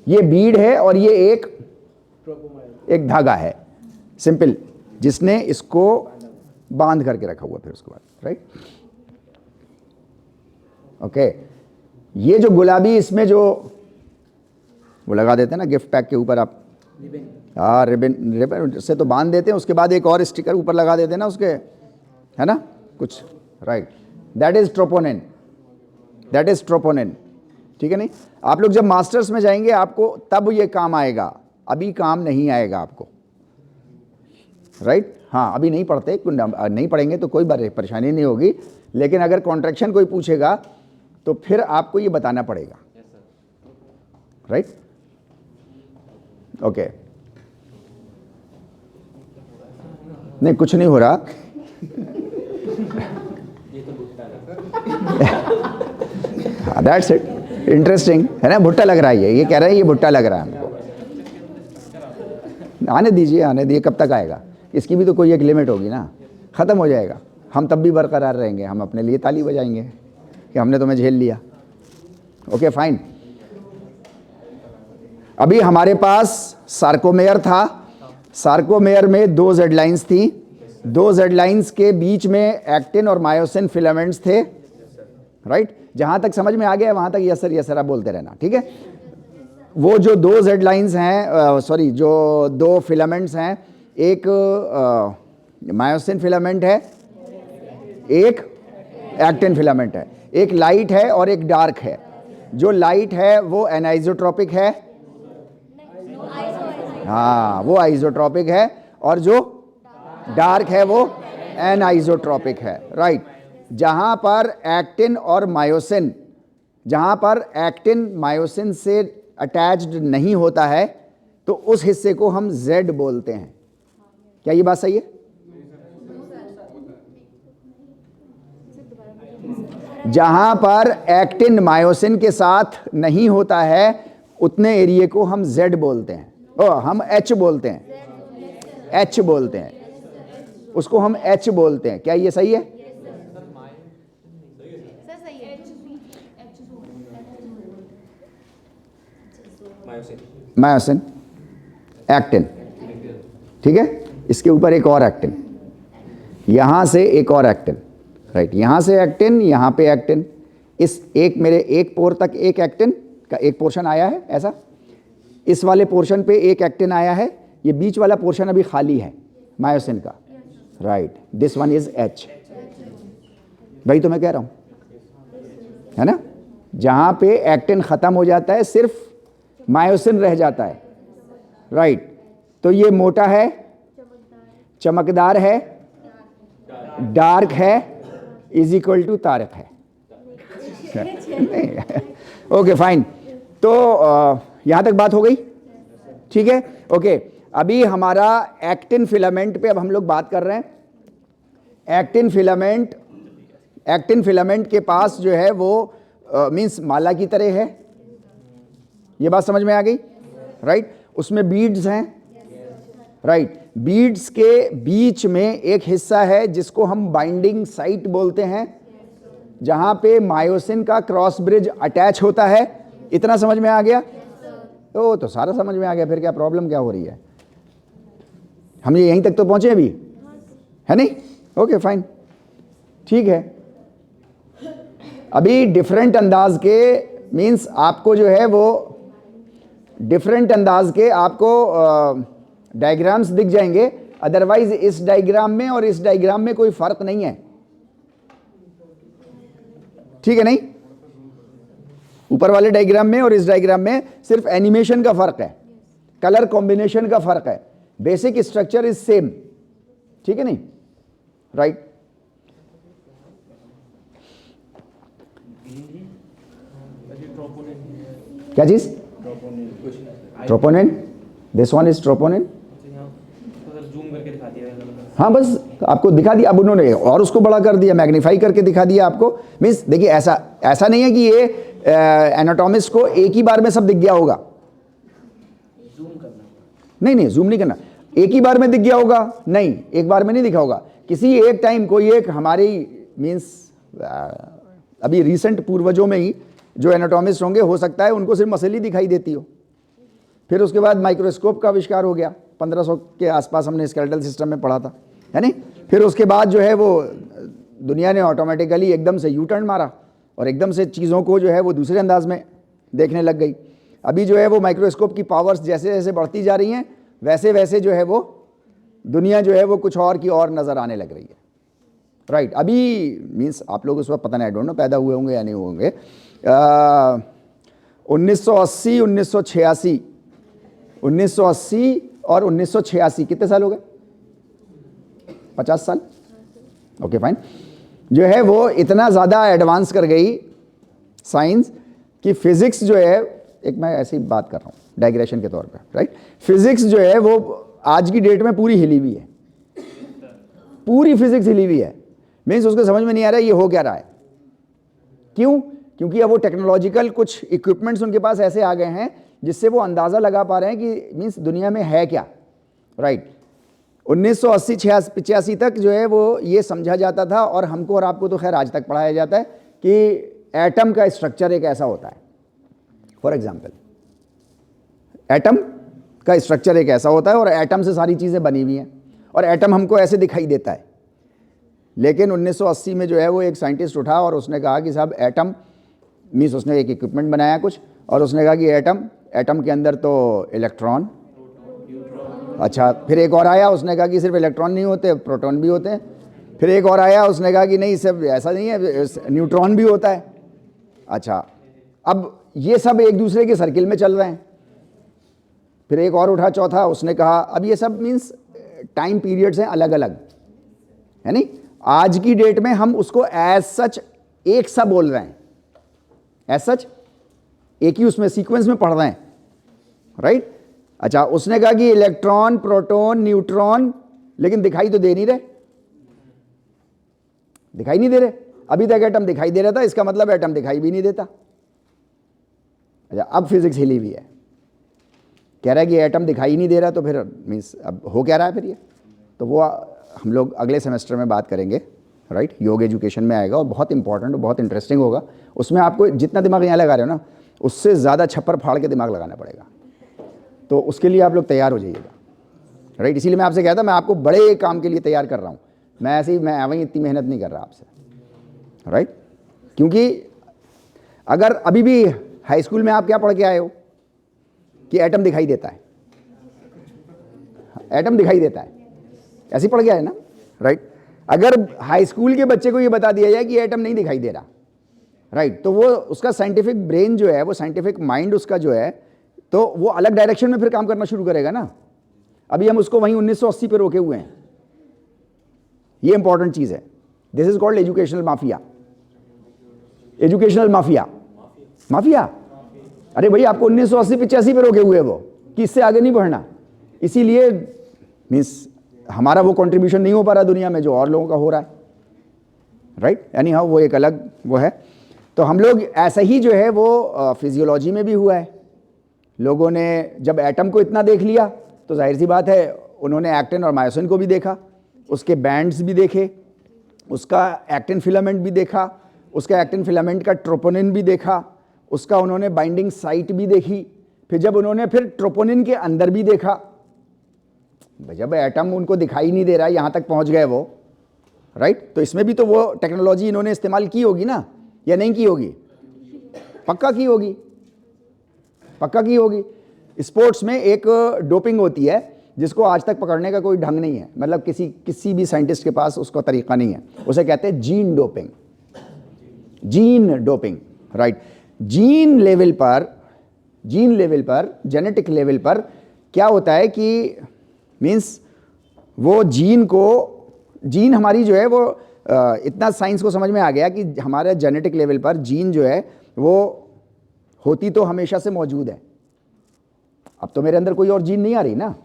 ये बीड है और ये एक धागा है सिंपल, जिसने इसको बांध करके रखा हुआ, फिर उसके बाद, राइट, ओके। ये जो गुलाबी इसमें जो वो लगा देते हैं ना गिफ्ट पैक के ऊपर आप, हाँ रिबन से तो बांध देते हैं, उसके बाद एक और स्टिकर ऊपर लगा देते हैं ना उसके, है ना कुछ, राइट, दैट इज ट्रोपोनिन, ठीक है नहीं। आप लोग जब मास्टर्स में जाएंगे आपको तब ये काम आएगा अभी काम नहीं आएगा आपको, राइट? हाँ, अभी नहीं पढ़ते, नहीं पढ़ेंगे तो कोई परेशानी नहीं होगी, लेकिन अगर कॉन्ट्रैक्शन कोई पूछेगा तो फिर आपको ये बताना पड़ेगा, राइट? ओके, नहीं कुछ नहीं हो रहा। दैट्स इट, इंटरेस्टिंग है ना? भुट्टा लग रहा है, ये कह रहे हैं ये भुट्टा लग रहा है हमको। आने दीजिए, आने दीजिए, कब तक आएगा? इसकी भी तो कोई एक लिमिट होगी ना, ख़त्म हो जाएगा, हम तब भी बरकरार रहेंगे, हम अपने लिए ताली बजाएंगे कि हमने तुम्हें झेल लिया। Okay fine. अभी हमारे पास सार्कोमेयर था, सार्कोमेयर में 2 जेड लाइन्स थी, 2 जेड लाइन्स के बीच में एक्टिन और मायोसिन फिलामेंट्स थे, राइट? जहां तक समझ में आ गया वहां तक यस सर आप बोलते रहना, ठीक है? वो जो 2 जेड लाइन्स हैं, सॉरी जो 2 फिलामेंट्स हैं, एक मायोसिन फिलामेंट है, एक एक्टिन फिलामेंट है, एक लाइट है और एक डार्क है। जो लाइट है वो एनाइजोट्रॉपिक है, हाँ वो आइसोट्रॉपिक है, और जो डार्क है वो एनाइसोट्रॉपिक है, राइट? जहां पर एक्टिन और मायोसिन, जहां पर एक्टिन मायोसिन से अटैच्ड नहीं होता है तो उस हिस्से को हम Z बोलते हैं। क्या ये बात सही है? जहां पर एक्टिन मायोसिन के साथ नहीं होता है उतने एरिया को हम Z बोलते हैं, हम H बोलते हैं, H बोलते हैं, उसको हम H बोलते हैं। क्या ये सही है? मायोसिन, एक्टिन, ठीक है? इसके ऊपर एक और एक्टिन, यहां से एक और एक्टिन, राइट? यहां से एक्टिन, यहां पे एक्टिन, इस एक मेरे एक पोर तक एक एक्टिन का एक पोर्शन आया है ऐसा, इस वाले पोर्शन पे एक एक्टिन आया है, ये बीच वाला पोर्शन अभी खाली है मायोसिन का, right? This one is H। भाई तो मैं कह रहा हूं, है ना? जहां पे एक्टिन खत्म हो जाता है सिर्फ मायोसिन रह जाता है, राइट? तो ये मोटा है, चमकदार है, डार्क है, इज इक्वल टू तारक है। Okay fine. तो यहां तक बात हो गई, ठीक है? ओके, अभी हमारा एक्टिन फिलामेंट पे अब हम लोग बात कर रहे हैं। एक्टिन फिलामेंट के पास जो है वो मीन्स माला की तरह है, ये बात समझ में आ गई, राइट? उसमें बीड्स हैं, राइट? बीड्स के बीच में एक हिस्सा है जिसको हम बाइंडिंग साइट बोलते हैं, जहां पे मायोसिन का क्रॉस ब्रिज अटैच होता है। इतना समझ में आ गया? तो सारा समझ में आ गया, फिर क्या प्रॉब्लम क्या हो रही है? हम ये यहीं तक तो पहुंचे अभी, है नहीं? ओके फाइन, ठीक है। अभी डिफरेंट अंदाज के मीन्स आपको जो है वो डिफरेंट अंदाज के आपको डायग्राम्स दिख जाएंगे, अदरवाइज इस डायग्राम में और इस डायग्राम में कोई फर्क नहीं है, ठीक है नहीं? ऊपर वाले डायग्राम में और इस डायग्राम में सिर्फ एनिमेशन का फर्क है, कलर कॉम्बिनेशन का फर्क है, बेसिक स्ट्रक्चर इज सेम, ठीक है नहीं? राइट? क्या चीज? Troponin, this one is troponin. हाँ बस आपको दिखा दिया अब उन्होंने, और उसको बड़ा कर दिया, मैग्नीफाई करके दिखा दिया आपको। मीन्स देखिए ऐसा नहीं है कि ये एनाटॉमिस्ट को एक ही बार में सब दिख गया होगा, नहीं जूम नहीं करना, एक ही बार में दिख गया होगा, नहीं एक बार में नहीं दिखा होगा, किसी एक टाइम कोई एक हमारी मीन्स अभी रिसेंट पूर्वजों में ही जो एनाटॉमिस्ट होंगे, हो सकता है उनको सिर्फ मसल ही दिखाई देती हो, फिर उसके बाद माइक्रोस्कोप का आविष्कार हो गया, 1500 के आसपास हमने स्केलेटल सिस्टम में पढ़ा था, है नहीं? फिर उसके बाद जो है वो दुनिया ने ऑटोमेटिकली एकदम से यू टर्न मारा और एकदम से चीज़ों को जो है वो दूसरे अंदाज में देखने लग गई। अभी जो है वो माइक्रोस्कोप की पावर्स जैसे जैसे बढ़ती जा रही हैं, वैसे वैसे जो है वो दुनिया जो है वो कुछ और की और नज़र आने लग रही है, राइट? अभी मीन्स आप लोग उस वक्त पता नहीं, आई डोंट नो पैदा हुए होंगे या नहीं होंगे, 1980 1986 1980 और 1986 कितने साल हो गए? 50 साल। Okay fine. जो है वो इतना ज़्यादा एडवांस कर गई साइंस कि फिजिक्स जो है, एक मैं ऐसी बात कर रहा हूँ डाइग्रेशन के तौर पे, राइट। फिजिक्स जो है वो आज की डेट में पूरी हिली हुई है, पूरी फिजिक्स हिली हुई है। मीन्स उसको समझ में नहीं आ रहा है ये हो क्या रहा है। क्यों? क्योंकि अब वो टेक्नोलॉजिकल कुछ इक्विपमेंट्स उनके पास ऐसे आ गए हैं जिससे वो अंदाज़ा लगा पा रहे हैं कि मीन्स दुनिया में है क्या, राइट। 1980-85 तक जो है वो ये समझा जाता था, और हमको और आपको तो खैर आज तक पढ़ाया जाता है कि एटम का स्ट्रक्चर एक ऐसा होता है। फॉर एग्जाम्पल, एटम का स्ट्रक्चर एक ऐसा होता है और एटम से सारी चीज़ें बनी हुई हैं, और एटम हमको ऐसे दिखाई देता है। लेकिन 1980 में जो है वो एक साइंटिस्ट उठा और उसने कहा कि साहब एटम मीन्स, उसने एक इक्विपमेंट बनाया कुछ, और उसने कहा कि एटम के अंदर तो इलेक्ट्रॉन, अच्छा। फिर एक और आया, उसने कहा कि सिर्फ इलेक्ट्रॉन नहीं होते, प्रोटॉन भी होते हैं। फिर एक और आया, उसने कहा कि नहीं, सिर्फ ऐसा नहीं है, न्यूट्रॉन भी होता है। अच्छा, अब ये सब एक दूसरे के सर्किल में चल रहे हैं। फिर एक और उठा, चौथा, उसने कहा अब ये सब मीन्स टाइम पीरियड्स हैं अलग अलग, है नहीं। आज की डेट में हम उसको एज सच एक सा बोल रहे हैं, एज सच एक ही उसमें सीक्वेंस में पढ़ रहे हैं, राइट। अच्छा, उसने कहा कि इलेक्ट्रॉन, प्रोटॉन, न्यूट्रॉन, लेकिन दिखाई तो दे नहीं रहे, दिखाई नहीं दे रहे। अभी तक एटम दिखाई दे रहा था, इसका मतलब एटम दिखाई भी नहीं देता। अच्छा, अब फिजिक्स हिली हुई है, कह रहा है कि एटम दिखाई नहीं दे रहा, तो फिर मीन्स अब हो क्या रहा है फिर ये। तो वो हम लोग अगले सेमेस्टर में बात करेंगे, राइट। योग एजुकेशन में आएगा और बहुत इंपॉर्टेंट और बहुत इंटरेस्टिंग होगा। उसमें आपको जितना दिमाग यहाँ लगा रहे हो ना, उससे ज़्यादा छप्पर फाड़ के दिमाग लगाना पड़ेगा। तो उसके लिए आप लोग तैयार हो जाइएगा, राइट। इसीलिए मैं आपसे कहता, मैं आपको बड़े काम के लिए तैयार कर रहा हूँ। मैं ऐसे ही, मैं वहीं इतनी मेहनत नहीं कर रहा आपसे, राइट। क्योंकि अगर अभी भी हाई स्कूल में आप क्या पढ़ के आए हो कि एटम दिखाई देता है, एटम दिखाई देता है, ऐसे पढ़ के आए ना, राइट। अगर हाई स्कूल के बच्चे को ये बता दिया जाए कि एटम नहीं दिखाई दे रहा, राइट, तो वो उसका साइंटिफिक ब्रेन जो है, वो साइंटिफिक माइंड उसका जो है, तो वो अलग डायरेक्शन में फिर काम करना शुरू करेगा ना। अभी हम उसको वहीं 1980 पे रोके हुए हैं। ये इंपॉर्टेंट चीज है। This is called educational mafia, educational mafia, mafia. अरे भाई, आपको 1980-85 पे रोके हुए वो कि इससे आगे नहीं बढ़ना, इसीलिए मीन्स हमारा वो कंट्रीब्यूशन नहीं हो पा रहा दुनिया में जो और लोगों का हो रहा है, राइट। यानी हाँ, वो एक अलग वो है। तो हम लोग ऐसा ही जो है वो फिजियोलॉजी में भी हुआ है। लोगों ने जब एटम को इतना देख लिया तो जाहिर सी बात है उन्होंने एक्टिन और मायोसिन को भी देखा, उसके बैंड्स भी देखे, उसका एक्टिन फिलामेंट भी देखा, उसका एक्टिन फिलामेंट का ट्रोपोनिन भी देखा, उसका उन्होंने बाइंडिंग साइट भी देखी। फिर जब उन्होंने फिर ट्रोपोनिन के अंदर भी देखा, जब एटम उनको दिखाई नहीं दे रहा, यहाँ तक पहुँच गए वो, राइट। तो इसमें भी तो वो टेक्नोलॉजी इन्होंने इस्तेमाल की होगी ना, या नहीं की होगी? पक्का की होगी, पक्का की होगी। स्पोर्ट्स में एक डोपिंग होती है जिसको आज तक पकड़ने का कोई ढंग नहीं है, मतलब किसी भी साइंटिस्ट के पास उसका तरीका नहीं है। उसे कहते हैं gene doping, gene doping, right. Gene level पर, जेनेटिक लेवल पर क्या होता है कि मीन्स वो जीन हमारी जो है वो इतना साइंस को समझ में आ गया कि हमारे जेनेटिक लेवल पर जीन जो है वो होती तो हमेशा से मौजूद है। अब तो मेरे अंदर कोई और जीन नहीं आ रही ना,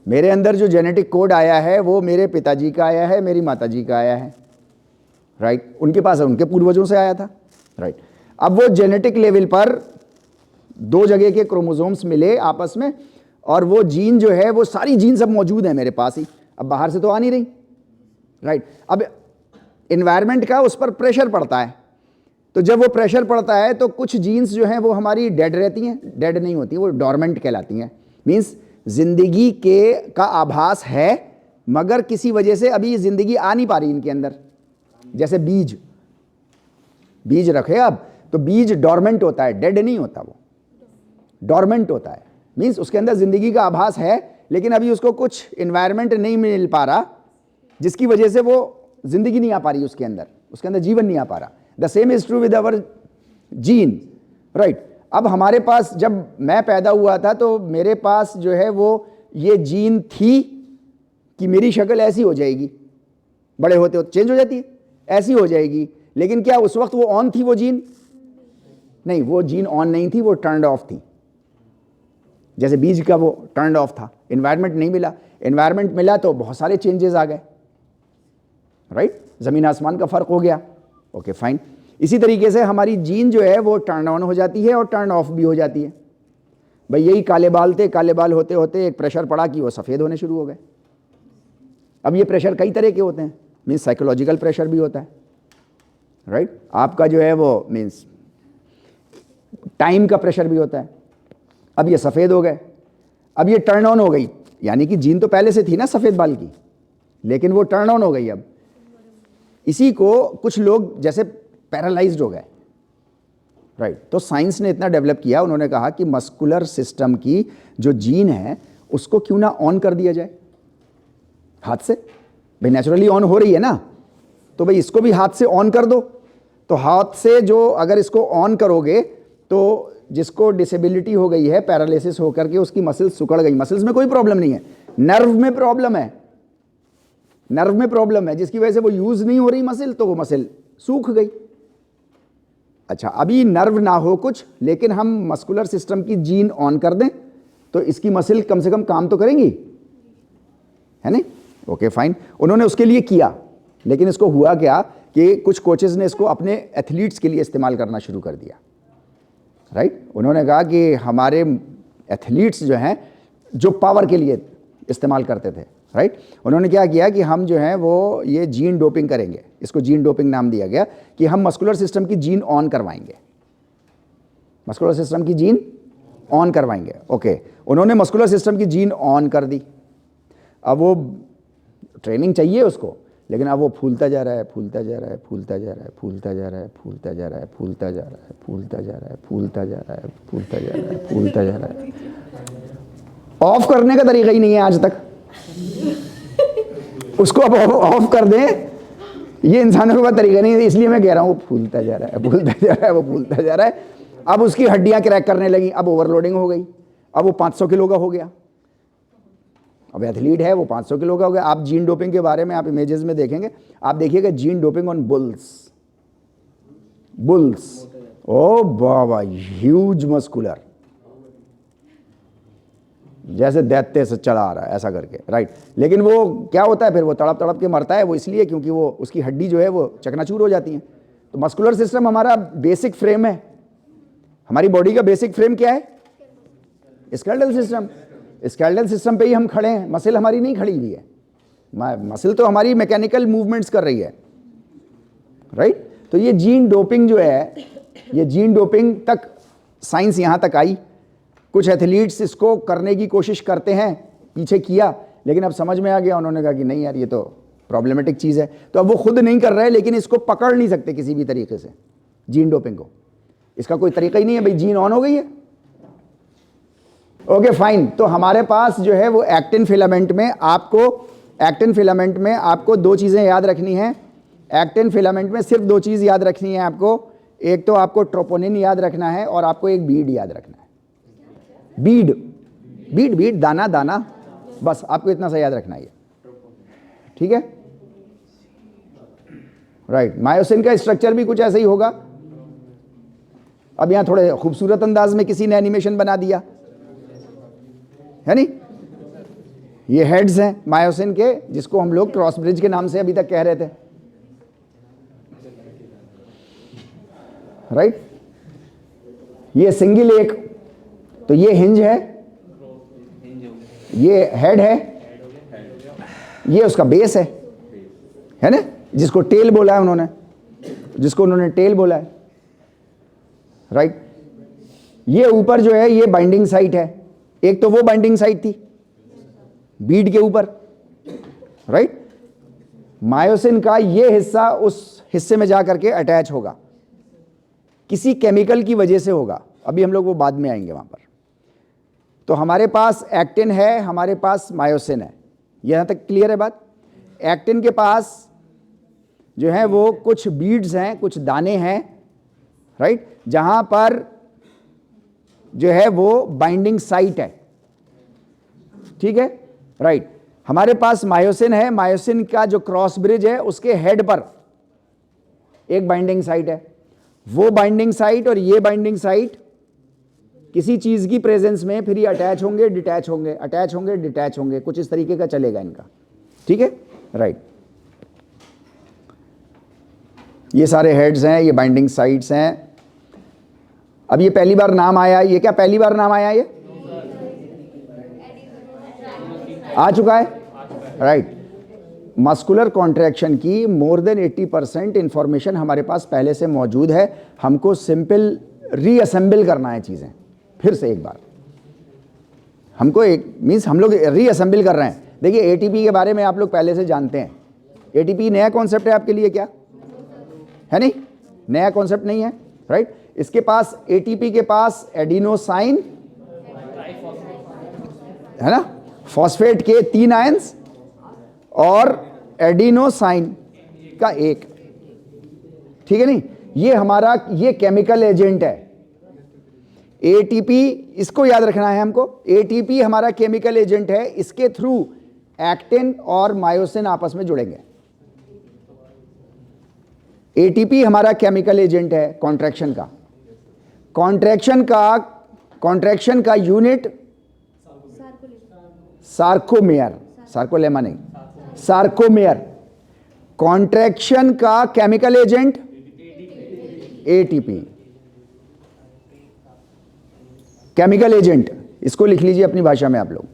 मेरे अंदर जो जेनेटिक कोड आया है वो मेरे पिताजी का आया है, मेरी माताजी का आया है, राइट। उनके पास है, उनके पूर्वजों से आया था, राइट। अब वो जेनेटिक लेवल पर दो जगह के क्रोमोसोम्स मिले आपस में, और वो जीन जो है वो सारी जीन सब मौजूद है मेरे पास ही, अब बाहर से तो आ नहीं रही, राइट। अब एनवायरनमेंट का उस पर प्रेशर पड़ता है, तो जब वो प्रेशर पड़ता है तो कुछ जीन्स जो हैं वो हमारी डेड रहती हैं, डेड नहीं होती, वो डोरमेंट कहलाती हैं। मीन्स जिंदगी का आभास है, मगर किसी वजह से अभी जिंदगी आ नहीं पा रही इनके अंदर। जैसे बीज रखे अब, तो बीज डोरमेंट होता है, डेड नहीं होता, वो डोरमेंट होता है। मीन्स उसके अंदर जिंदगी का आभास है, लेकिन अभी उसको कुछ एनवायरनमेंट नहीं मिल पा रहा, जिसकी वजह से वो जिंदगी नहीं आ पा रही उसके अंदर जीवन नहीं आ पा रहा। The same is true with our gene, right. अब हमारे पास, जब मैं पैदा हुआ था तो मेरे पास जो है वो ये जीन थी कि मेरी शक्ल ऐसी हो जाएगी, बड़े होते होते चेंज हो जाती है, ऐसी हो जाएगी। लेकिन क्या उस वक्त वो ऑन थी वो जीन? नहीं, वो जीन ऑन नहीं थी, वो टर्न्ड ऑफ थी। जैसे बीज का वो टर्न्ड ऑफ था, एनवायरनमेंट नहीं मिला, एनवायरनमेंट मिला तो बहुत सारे चेंजेस आ गए, राइट? जमीन आसमान का फर्क हो गया। Okay fine. इसी तरीके से हमारी जीन जो है वो टर्न ऑन हो जाती है और टर्न ऑफ भी हो जाती है। भाई यही काले बाल थे, काले बाल होते होते एक प्रेशर पड़ा कि वो सफ़ेद होने शुरू हो गए। अब ये प्रेशर कई तरह के होते हैं, मीन्स साइकोलॉजिकल प्रेशर भी होता है, राइट? आपका जो है वो मीन्स टाइम का प्रेशर भी होता है। अब ये सफ़ेद हो गए, अब ये टर्न ऑन हो गई, यानी कि जीन तो पहले से थी ना सफ़ेद बाल की, लेकिन वो टर्न ऑन हो गई। अब इसी को कुछ लोग जैसे पैरालाइज्ड हो गए, राइट? तो साइंस ने इतना डेवलप किया, उन्होंने कहा कि मस्कुलर सिस्टम की जो जीन है उसको क्यों ना ऑन कर दिया जाए हाथ से। भाई नेचुरली ऑन हो रही है ना, तो भाई इसको भी हाथ से ऑन कर दो। तो हाथ से जो अगर इसको ऑन करोगे तो जिसको डिसेबिलिटी हो गई है, पैरालिसिस होकर के उसकी मसल्स सिकुड़ गई, मसल्स में कोई प्रॉब्लम नहीं है, नर्व में प्रॉब्लम है, नर्व में प्रॉब्लम है, जिसकी वजह से वो यूज नहीं हो रही मसल, तो वो मसल सूख गई। अच्छा, अभी नर्व ना हो कुछ, लेकिन हम मस्कुलर सिस्टम की जीन ऑन कर दें तो इसकी मसल कम से कम काम तो करेंगी, है नहीं? Okay fine. उन्होंने उसके लिए किया, लेकिन इसको हुआ क्या कि कुछ कोचेस ने इसको अपने एथलीट्स के लिए इस्तेमाल करना शुरू कर दिया, राइट? उन्होंने कहा कि हमारे एथलीट्स जो हैं जो पावर के लिए इस्तेमाल करते थे, राइट? उन्होंने क्या किया कि हम जो है वो ये जीन डोपिंग करेंगे, इसको जीन डोपिंग नाम दिया गया कि हम मस्कुलर सिस्टम की जीन ऑन करवाएंगे, मस्कुलर सिस्टम की जीन ऑन करवाएंगे। ओके, उन्होंने मस्कुलर सिस्टम की जीन ऑन कर दी। अब वो ट्रेनिंग चाहिए उसको, लेकिन अब वो फूलता जा रहा है, फूलता जा रहा है, फूलता जा रहा है, फूलता जा रहा है, फूलता जा रहा है, फूलता जा रहा है, फूलता जा रहा है, फूलता जा रहा है, फूलता जा रहा है, फूलता जा रहा है। ऑफ करने का तरीका ही नहीं है आज तक। उसको अब ऑफ कर दें, ये इंसानों के पास तरीका नहीं है, इसलिए मैं कह रहा हूँ फूलता जा रहा है, फूलता जा रहा है, वो फूलता जा रहा है। अब उसकी हड्डियां क्रैक करने लगी, अब ओवरलोडिंग हो गई, अब वो 500 किलो का हो गया। अब एथलीट है वो 500 किलो का हो गया। आप जीन डोपिंग के बारे में आप इमेजेस में देखेंगे, आप देखिएगा gene doping on bulls, bulls, ओ बाबा, ह्यूज मस्कुलर, जैसे दैत्य से चला आ रहा है ऐसा करके, राइट? लेकिन वो क्या होता है फिर, वो तड़प तड़प के मरता है। वो इसलिए क्योंकि वो उसकी हड्डी जो है वो चकनाचूर हो जाती है। तो मस्कुलर सिस्टम हमारा बेसिक फ्रेम है, हमारी बॉडी का बेसिक फ्रेम क्या है? Skeletal system. स्केलेटल सिस्टम पे ही हम खड़े हैं, मसल हमारी नहीं खड़ी हुई है, मसल तो हमारी मैकेनिकल मूवमेंट्स कर रही है, राइट? तो ये जीन डोपिंग जो है, ये जीन डोपिंग तक साइंस यहाँ तक आई। कुछ एथलीट्स इसको करने की कोशिश करते हैं, पीछे किया, लेकिन अब समझ में आ गया, उन्होंने कहा कि नहीं यार ये तो प्रॉब्लमेटिक चीज़ है। तो अब वो खुद नहीं कर रहे, लेकिन इसको पकड़ नहीं सकते किसी भी तरीके से, जीन डोपिंग को। इसका कोई तरीका ही नहीं है, भाई जीन ऑन हो गई है। Okay fine. तो हमारे पास जो है वो एक्टिन फिलामेंट में आपको दो चीज़ें याद रखनी है। एक्टिन फिलामेंट में सिर्फ दो चीज़ याद रखनी है आपको। एक तो आपको ट्रोपोनिन याद रखना है और आपको एक बीड याद रखना है। बीड, बीड, बीड, दाना दाना, बस आपको इतना सा याद रखना है, ठीक है, राइट? मायोसिन का स्ट्रक्चर भी कुछ ऐसा ही होगा। अब यहां थोड़े खूबसूरत अंदाज में किसी ने एनिमेशन बना दिया है नहीं? ये हेड्स हैं मायोसिन के, जिसको हम लोग क्रॉस ब्रिज के नाम से अभी तक कह रहे थे, राइट? ये सिंगल एक, तो ये हिंज है, ये हेड है, ये उसका बेस है ना, जिसको टेल बोला है उन्होंने, जिसको उन्होंने टेल बोला है, राइट? ये ऊपर जो है ये बाइंडिंग साइट है। एक तो वो बाइंडिंग साइट थी बीड के ऊपर, राइट? मायोसिन का ये हिस्सा उस हिस्से में जाकर के अटैच होगा, किसी केमिकल की वजह से होगा, अभी हम लोग वो बाद में आएंगे वहां पर। तो हमारे पास एक्टिन है, हमारे पास मायोसिन है, यहां तक क्लियर है बात? एक्टिन के पास जो है वो कुछ बीड्स हैं, कुछ दाने हैं, राइट? जहां पर जो है वो बाइंडिंग साइट है, ठीक है, राइट। हमारे पास मायोसिन है, मायोसिन का जो क्रॉस ब्रिज है उसके हेड पर एक बाइंडिंग साइट है। वो बाइंडिंग साइट और ये बाइंडिंग साइट किसी चीज की प्रेजेंस में फिर ये अटैच होंगे, डिटैच होंगे, अटैच होंगे, डिटैच होंगे, कुछ इस तरीके का चलेगा इनका, ठीक है, राइट। ये सारे हेड्स हैं, ये बाइंडिंग साइट्स हैं। अब ये पहली बार नाम आया, ये क्या पहली बार नाम आया, ये आ चुका है, राइट। मस्कुलर कॉन्ट्रैक्शन की मोर देन 80% इंफॉर्मेशन हमारे पास पहले से मौजूद है। हमको सिंपल रीअसेंबल करना है चीज़ें, फिर से एक बार हमको एक मीन्स हम लोग रीअसेंबल कर रहे हैं। देखिए एटीपी के बारे में आप लोग पहले से जानते हैं। एटीपी नया कॉन्सेप्ट है आपके लिए क्या है? नहीं, नया कॉन्सेप्ट नहीं है, राइट। इसके पास एटीपी के पास एडिनोसाइन है ना, फॉस्फेट के 3 आयंस और एडिनोसाइन का 1, ठीक है नहीं। ये हमारा ये केमिकल एजेंट है एटीपी, इसको याद रखना है हमको। एटीपी हमारा केमिकल एजेंट है, इसके थ्रू एक्टिन और मायोसिन आपस में जुड़ेंगे। एटीपी हमारा केमिकल एजेंट है कॉन्ट्रैक्शन का। कॉन्ट्रैक्शन का यूनिट सार्कोमेयर, सार्कोलेमा नहीं, सार्कोमेयर। कॉन्ट्रैक्शन का chemical agent ATP, chemical agent, इसको लिख लीजिए अपनी भाषा में आप लोग।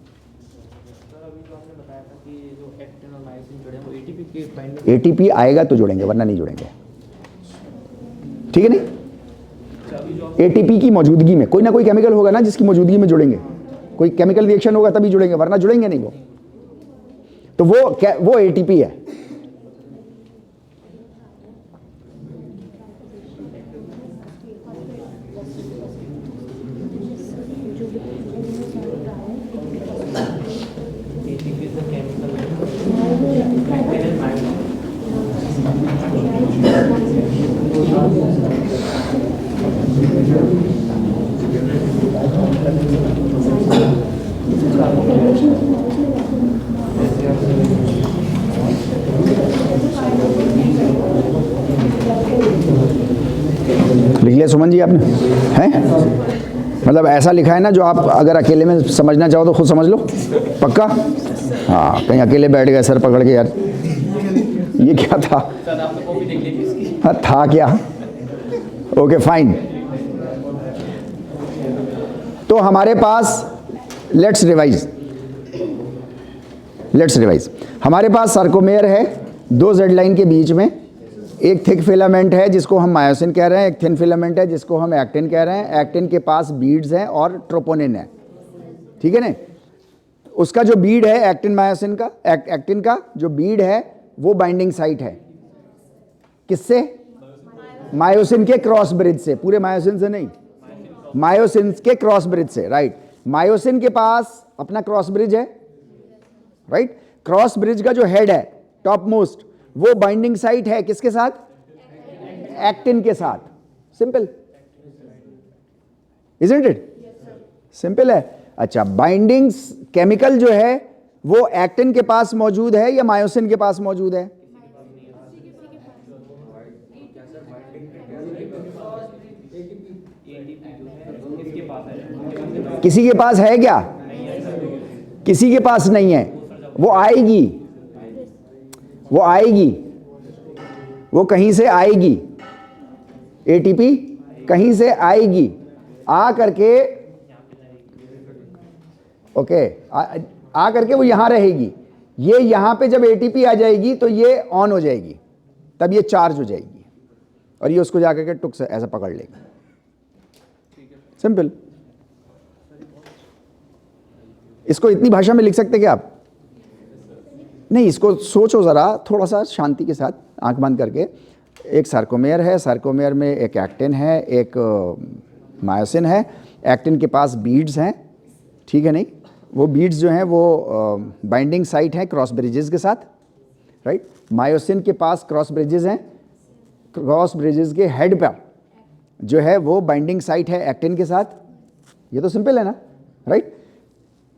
एटीपी आएगा तो जुड़ेंगे, वरना नहीं जुड़ेंगे, ठीक है नहीं। एटीपी की मौजूदगी में कोई ना कोई केमिकल होगा ना, जिसकी मौजूदगी में जुड़ेंगे, कोई केमिकल रिएक्शन होगा तभी जुड़ेंगे, वरना जुड़ेंगे नहीं वो। तो वो एटीपी है। लिख लिया सुमन जी आपने, हैं? मतलब ऐसा लिखा है ना जो आप अगर अकेले में समझना चाहो तो खुद समझ लो, पक्का? हाँ, कहीं अकेले बैठ गए सर पकड़ के, यार ये क्या था? हाँ था क्या? Okay fine. तो हमारे पास लेट्स रिवाइज। हमारे पास सार्कोमेयर है, 2 जेड लाइन के बीच में एक थिक फिलामेंट है जिसको हम मायोसिन कह रहे हैं, एक थिन फिलामेंट है जिसको हम एक्टिन कह रहे हैं। एक्टिन के पास बीड्स हैं और ट्रोपोनिन है, ठीक है ना। उसका जो बीड है एक्टिन मायोसिन का, एक्टिन का जो बीड है वो बाइंडिंग साइट है किससे? मायोसिन के क्रॉस ब्रिज से, पूरे मायोसिन से नहीं, मायोसिन के क्रॉस ब्रिज से, राइट। मायोसिन के पास अपना क्रॉस ब्रिज है, राइट। क्रॉस ब्रिज का जो हेड है टॉप मोस्ट, वो बाइंडिंग साइट है किसके साथ? एक्टिन के साथ। Simple, isn't it? सिंपल है। अच्छा, बाइंडिंग केमिकल जो है वो एक्टिन के पास मौजूद है या मायोसिन के पास मौजूद है? किसी के पास है क्या? किसी के पास नहीं है। वो आएगी, वो कहीं से आएगी। एटीपी कहीं से आएगी, आ करके ओके, आ करके वो यहां रहेगी। ये यहां पे जब एटीपी आ जाएगी तो ये ऑन हो जाएगी, तब ये चार्ज हो जाएगी और ये उसको जाकर के टुक से ऐसा पकड़ लेगी। सिंपल। इसको इतनी भाषा में लिख सकते क्या आप? नहीं, इसको सोचो ज़रा थोड़ा सा शांति के साथ, आंख बंद करके। एक सार्कोमेयर है, सार्कोमेयर में एक एक्टिन है, एक मायोसिन है। एक्टिन के पास बीड्स हैं, ठीक है नहीं। वो बीड्स जो हैं वो बाइंडिंग साइट हैं क्रॉस ब्रिजेस के साथ, राइट। मायोसिन के पास क्रॉस ब्रिजेस हैं, क्रॉस ब्रिजेस के हेड पर जो है वो बाइंडिंग साइट है एक्टिन के साथ, ये तो सिंपल है ना, राइट।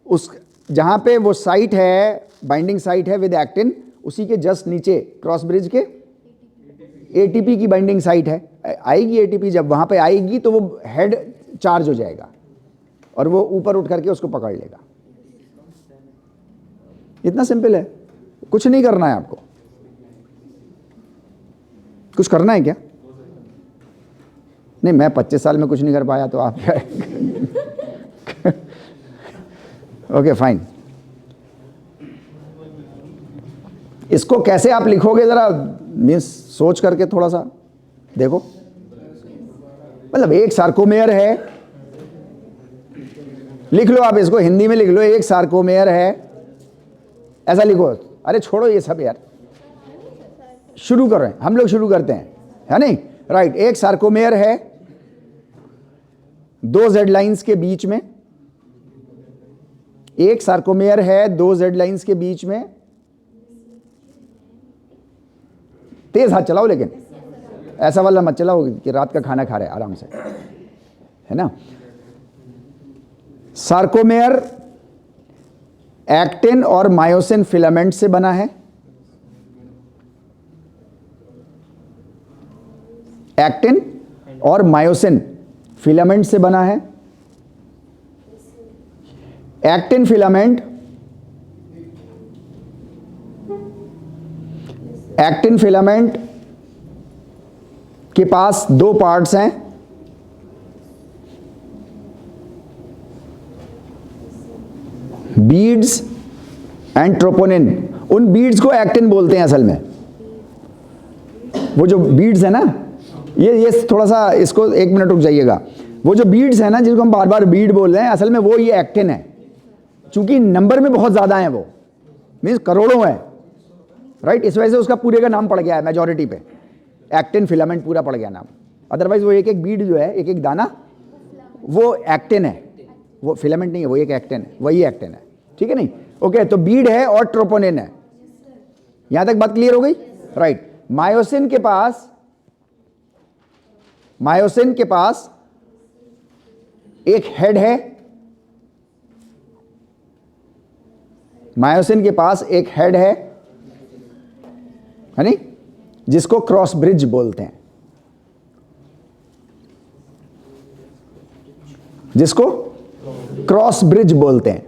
उस जहाँ पे वो साइट है, बाइंडिंग साइट है विद एक्टिन, उसी के जस्ट नीचे क्रॉस ब्रिज के एटीपी की बाइंडिंग साइट है। आएगी एटीपी, जब वहाँ पे आएगी तो वो हेड चार्ज हो जाएगा और वो ऊपर उठ करके उसको पकड़ लेगा। इतना सिंपल है, कुछ नहीं करना है आपको। कुछ करना है क्या? नहीं, मैं 25 साल में कुछ नहीं कर पाया तो आप क्या? Okay fine. इसको कैसे आप लिखोगे जरा मीन्स सोच करके थोड़ा सा देखो। मतलब एक सार्कोमेयर है, लिख लो आप इसको हिंदी में लिख लो, एक सार्कोमेयर है, ऐसा लिखो। अरे छोड़ो ये सब यार, शुरू कर रहे हैं हम लोग, शुरू करते हैं, है नहीं, राइट। एक सार्कोमेयर है, दो जेड लाइंस के बीच में, एक सार्कोमेयर है दो जेड लाइंस के बीच में। तेज हाथ चलाओ, लेकिन ऐसा वाला मत चलाओ कि रात का खाना खा रहे हैं, आराम से, है ना। सार्कोमेयर एक्टिन और मायोसिन फिलामेंट से बना है। एक्टिन और मायोसिन फिलामेंट से बना है। एक्टिन फिलामेंट, एक्टिन फिलामेंट के पास दो पार्ट्स हैं, बीड्स एंड ट्रोपोनिन। उन बीड्स को एक्टिन बोलते हैं असल में। वो जो बीड्स है ना, ये थोड़ा सा इसको 1 मिनट रुक जाइएगा। वो जो बीड्स है ना, जिसको हम बार बार बीड बोल रहे हैं, असल में वो ये एक्टिन है। चूंकि नंबर में बहुत ज्यादा है, वो मीन्स करोड़ों है, राइट। इस वजह से उसका पूरे का नाम पड़ गया है मेजॉरिटी पे, एक्टिन फिलामेंट पूरा पड़ गया नाम। अदरवाइज वो एक एक बीड जो है, एक एक दाना, वो एक्टिन है, वो फिलामेंट नहीं है, वो एक एक्टिन है, वही एक्टिन है, ठीक है नहीं। ओके, तो बीड है और ट्रोपोनिन है। यहां तक बात क्लियर हो गई, राइट। मायोसिन के पास, मायोसिन के पास एक हेड है, मायोसिन के पास एक हेड है नहीं, जिसको क्रॉस ब्रिज बोलते हैं, जिसको क्रॉस ब्रिज बोलते हैं,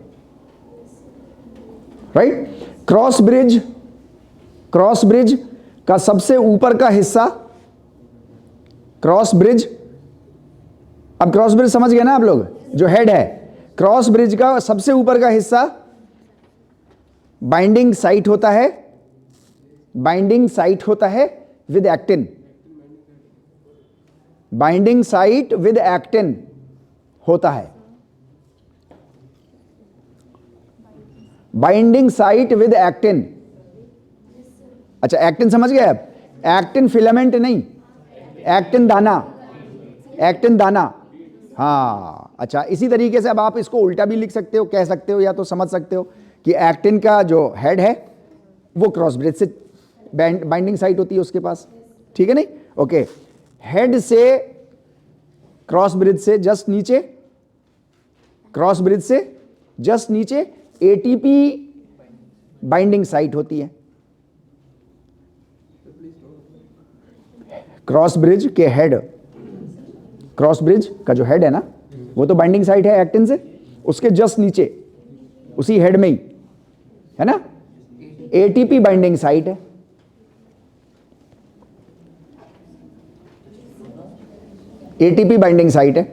right. Cross bridge, cross bridge का सबसे ऊपर का हिस्सा, क्रॉस ब्रिज, अब क्रॉस ब्रिज समझ गए ना आप लोग, जो हेड है, क्रॉस ब्रिज का सबसे ऊपर का हिस्सा बाइंडिंग साइट होता है, बाइंडिंग साइट होता है with actin, binding site with actin होता है, बाइंडिंग साइट विद एक्टिन। अच्छा, एक्टिन समझ गए आप? एक्टिन फिलामेंट नहीं, एक्टिन दाना, एक्टिन दाना, हाँ। अच्छा, इसी तरीके से अब आप इसको उल्टा भी लिख सकते हो, कह सकते हो, या तो समझ सकते हो कि एक्टिन का जो हेड है वो क्रॉस ब्रिज से बाइंडिंग साइट होती है उसके पास, ठीक है नहीं। ओके, हेड से क्रॉस ब्रिज से जस्ट नीचे, क्रॉस ब्रिज से जस्ट नीचे एटीपी बाइंडिंग साइट होती है। क्रॉस ब्रिज के हेड, क्रॉस ब्रिज का जो हेड है ना, वो तो बाइंडिंग साइट है एक्टिन से, उसके जस्ट नीचे, उसी हेड में ही है ना, एटीपी बाइंडिंग साइट है। एटीपी बाइंडिंग साइट है,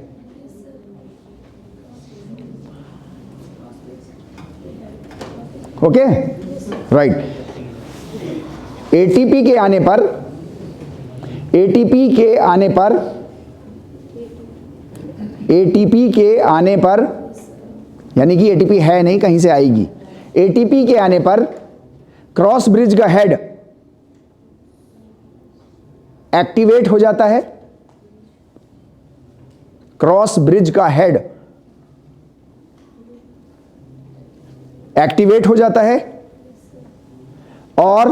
ओके, राइट। एटीपी के आने पर, एटीपी के आने पर, एटीपी के आने पर, यानी कि एटीपी है नहीं, कहीं से आएगी। एटीपी के आने पर क्रॉस ब्रिज का हेड एक्टिवेट हो जाता है, क्रॉस ब्रिज का हेड एक्टिवेट हो जाता है और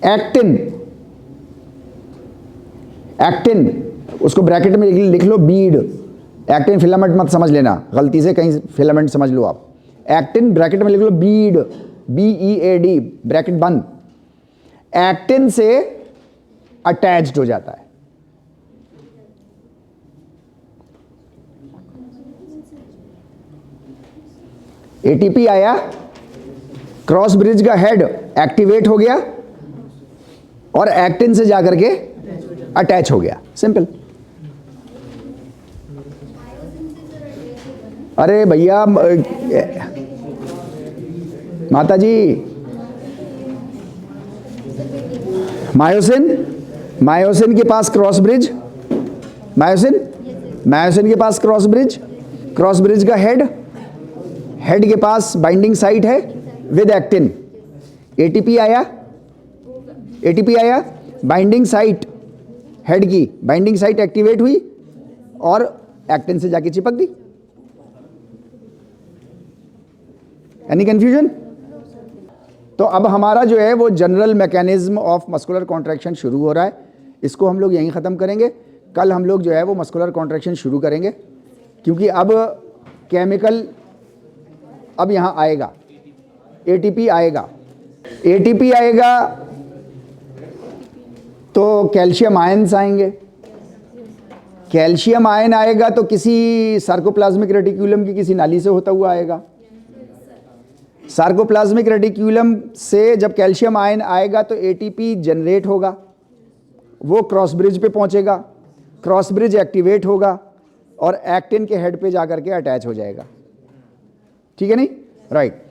एक्टिन, एक्टिन उसको ब्रैकेट में लिख लो बीड। एक्टिन फिलामेंट मत समझ लेना, गलती से कहीं फिलामेंट समझ लो आप। एक्टिन ब्रैकेट में लिख लो बीड, BEAD, ब्रैकेट बंद। एक्टिन से अटैच्ड हो जाता है। ATP आया, क्रॉस ब्रिज का हेड एक्टिवेट हो गया और एक्टिन से जाकर के अटैच हो गया, सिंपल। अरे भैया माता जी, मायोसिन के पास क्रॉस ब्रिज, मायोसिन के पास क्रॉस ब्रिज का हेड के पास बाइंडिंग साइट है विद एक्टिन। ATP आया, बाइंडिंग साइट, हेड की बाइंडिंग साइट एक्टिवेट हुई और एक्टिन से जाके चिपक दी। Any confusion? तो अब हमारा जो है वो general mechanism of muscular contraction शुरू हो रहा है। इसको हम लोग यहीं ख़त्म करेंगे। कल हम लोग जो है वो मस्कुलर कॉन्ट्रैक्शन शुरू करेंगे, क्योंकि अब केमिकल अब यहाँ आएगा। ATP आएगा तो कैल्शियम आयंस आएंगे। कैल्शियम आयन आएगा तो किसी सार्कोप्लाज्मिक रेटिक्यूलम की किसी नाली से होता हुआ आएगा। सार्कोप्लाज्मिक रेटिक्यूलम से जब कैल्शियम आयन आएगा तो ATP जनरेट होगा, वो क्रॉस ब्रिज पे पहुंचेगा, क्रॉस ब्रिज एक्टिवेट होगा और एक्टिन के हेड पे जाकर के अटैच हो जाएगा। ठीक है नहीं? राइट।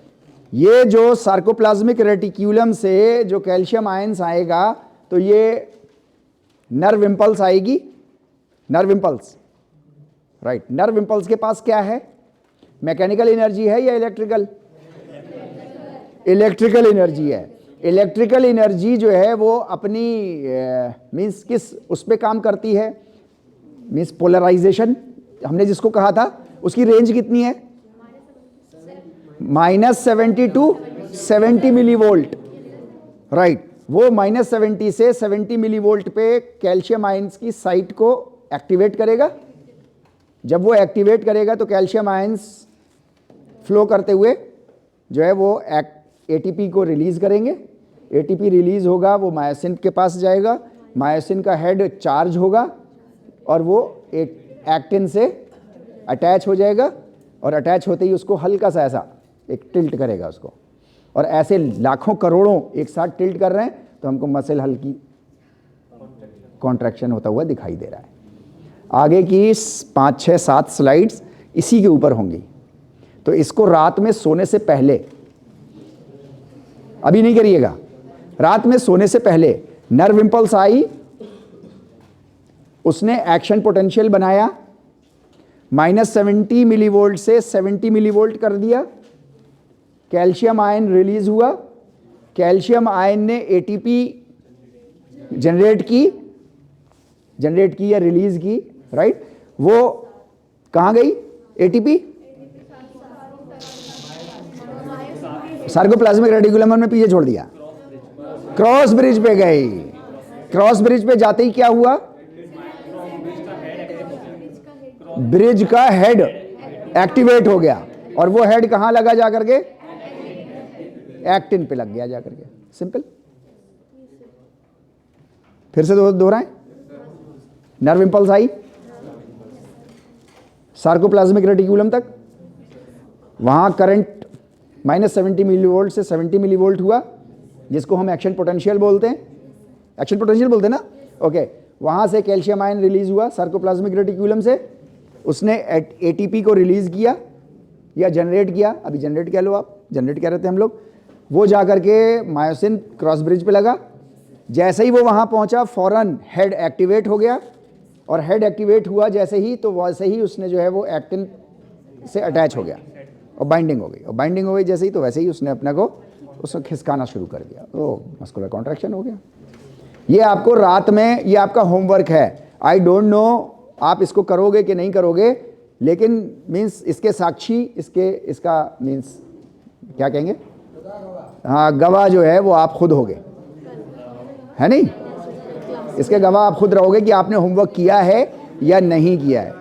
ये जो सार्कोप्लाज्मिक रेटिक्यूलम से जो कैल्शियम आयंस आएगा तो ये नर्व इंपल्स आएगी, nerve impulse. Right. Nerve impulse के पास क्या है? मैकेनिकल एनर्जी है या इलेक्ट्रिकल? इलेक्ट्रिकल एनर्जी है। इलेक्ट्रिकल एनर्जी जो है वो अपनी मींस किस उस पे काम करती है? मींस पोलराइजेशन हमने जिसको कहा था, उसकी रेंज कितनी है? -70 टू 70 मिलीवोल्ट। राइट। वो -70 से 70 मिलीवोल्ट पे कैल्शियम आयंस की साइट को एक्टिवेट करेगा। जब वो एक्टिवेट करेगा तो कैल्शियम आयंस फ्लो करते हुए जो है वो ATP को रिलीज करेंगे। ATP रिलीज होगा, वो मायोसिन के पास जाएगा, मायोसिन का हेड चार्ज होगा और वो एक्टिन से अटैच हो जाएगा और अटैच होते ही उसको हल्का सा ऐसा एक टिल्ट करेगा उसको, और ऐसे लाखों करोड़ों एक साथ टिल्ट कर रहे हैं तो हमको मसल हल्की कॉन्ट्रैक्शन होता हुआ दिखाई दे रहा है। आगे की 5, 6, 7 स्लाइड्स इसी के ऊपर होंगी। तो इसको रात में सोने से पहले, अभी नहीं करिएगा, रात में सोने से पहले नर्व इंपल्स आई, उसने एक्शन पोटेंशियल बनाया, -70 मिलीवोल्ट से 70 मिलीवोल्ट कर दिया, कैल्शियम आयन रिलीज हुआ, कैल्शियम आयन ने ATP जनरेट की या रिलीज की। राइट। वो कहाँ गई ATP? सार्कोप्लाज्मिक रेटिकुलम में पीछे छोड़ दिया, क्रॉस ब्रिज पे गई। क्रॉस ब्रिज पे जाते ही क्या हुआ? ब्रिज का हेड एक्टिवेट हो गया और वो हेड कहां लगा जाकर के? एक्टिन पे लग गया जाकर के। सिंपल। फिर से दोहराएं। नर्व इंपल्स आई सार्कोप्लाज्मिक रेटिक्यूलम तक, वहां करंट -70 मिलीवोल्ट से 70 मिलीवोल्ट हुआ, जिसको हम एक्शन पोटेंशियल बोलते हैं। एक्शन पोटेंशियल बोलते हैं ना? ओके। वहां से कैल्शियम आयन रिलीज हुआ सार्कोप्लाज्मिक रेटिक्यूलम से, उसने ATP को रिलीज किया या जनरेट किया, अभी जनरेट कह लो आप, जनरेट कह रहे थे हम लोग। वो जाकर के मायोसिन क्रॉस ब्रिज पे लगा। जैसे ही वो वहां पहुंचा फौरन हेड एक्टिवेट हो गया, और हेड एक्टिवेट हुआ जैसे ही तो वैसे ही उसने जो है वो एक्टिन से अटैच हो गया और बाइंडिंग हो गई, और बाइंडिंग हो गई जैसे ही तो वैसे ही उसने अपने को उसको खिसकाना शुरू कर दिया, तो मस्कुलर कॉन्ट्रैक्शन हो गया। ये आपको रात में, ये आपका होमवर्क है। आई डोंट नो आप इसको करोगे कि नहीं करोगे, लेकिन मीन्स इसके साक्षी, इसका मीन्स क्या कहेंगे, हाँ, गवाह जो है वो आप खुद होगे, है नहीं? इसके गवाह आप खुद रहोगे कि आपने होमवर्क किया है या नहीं किया है।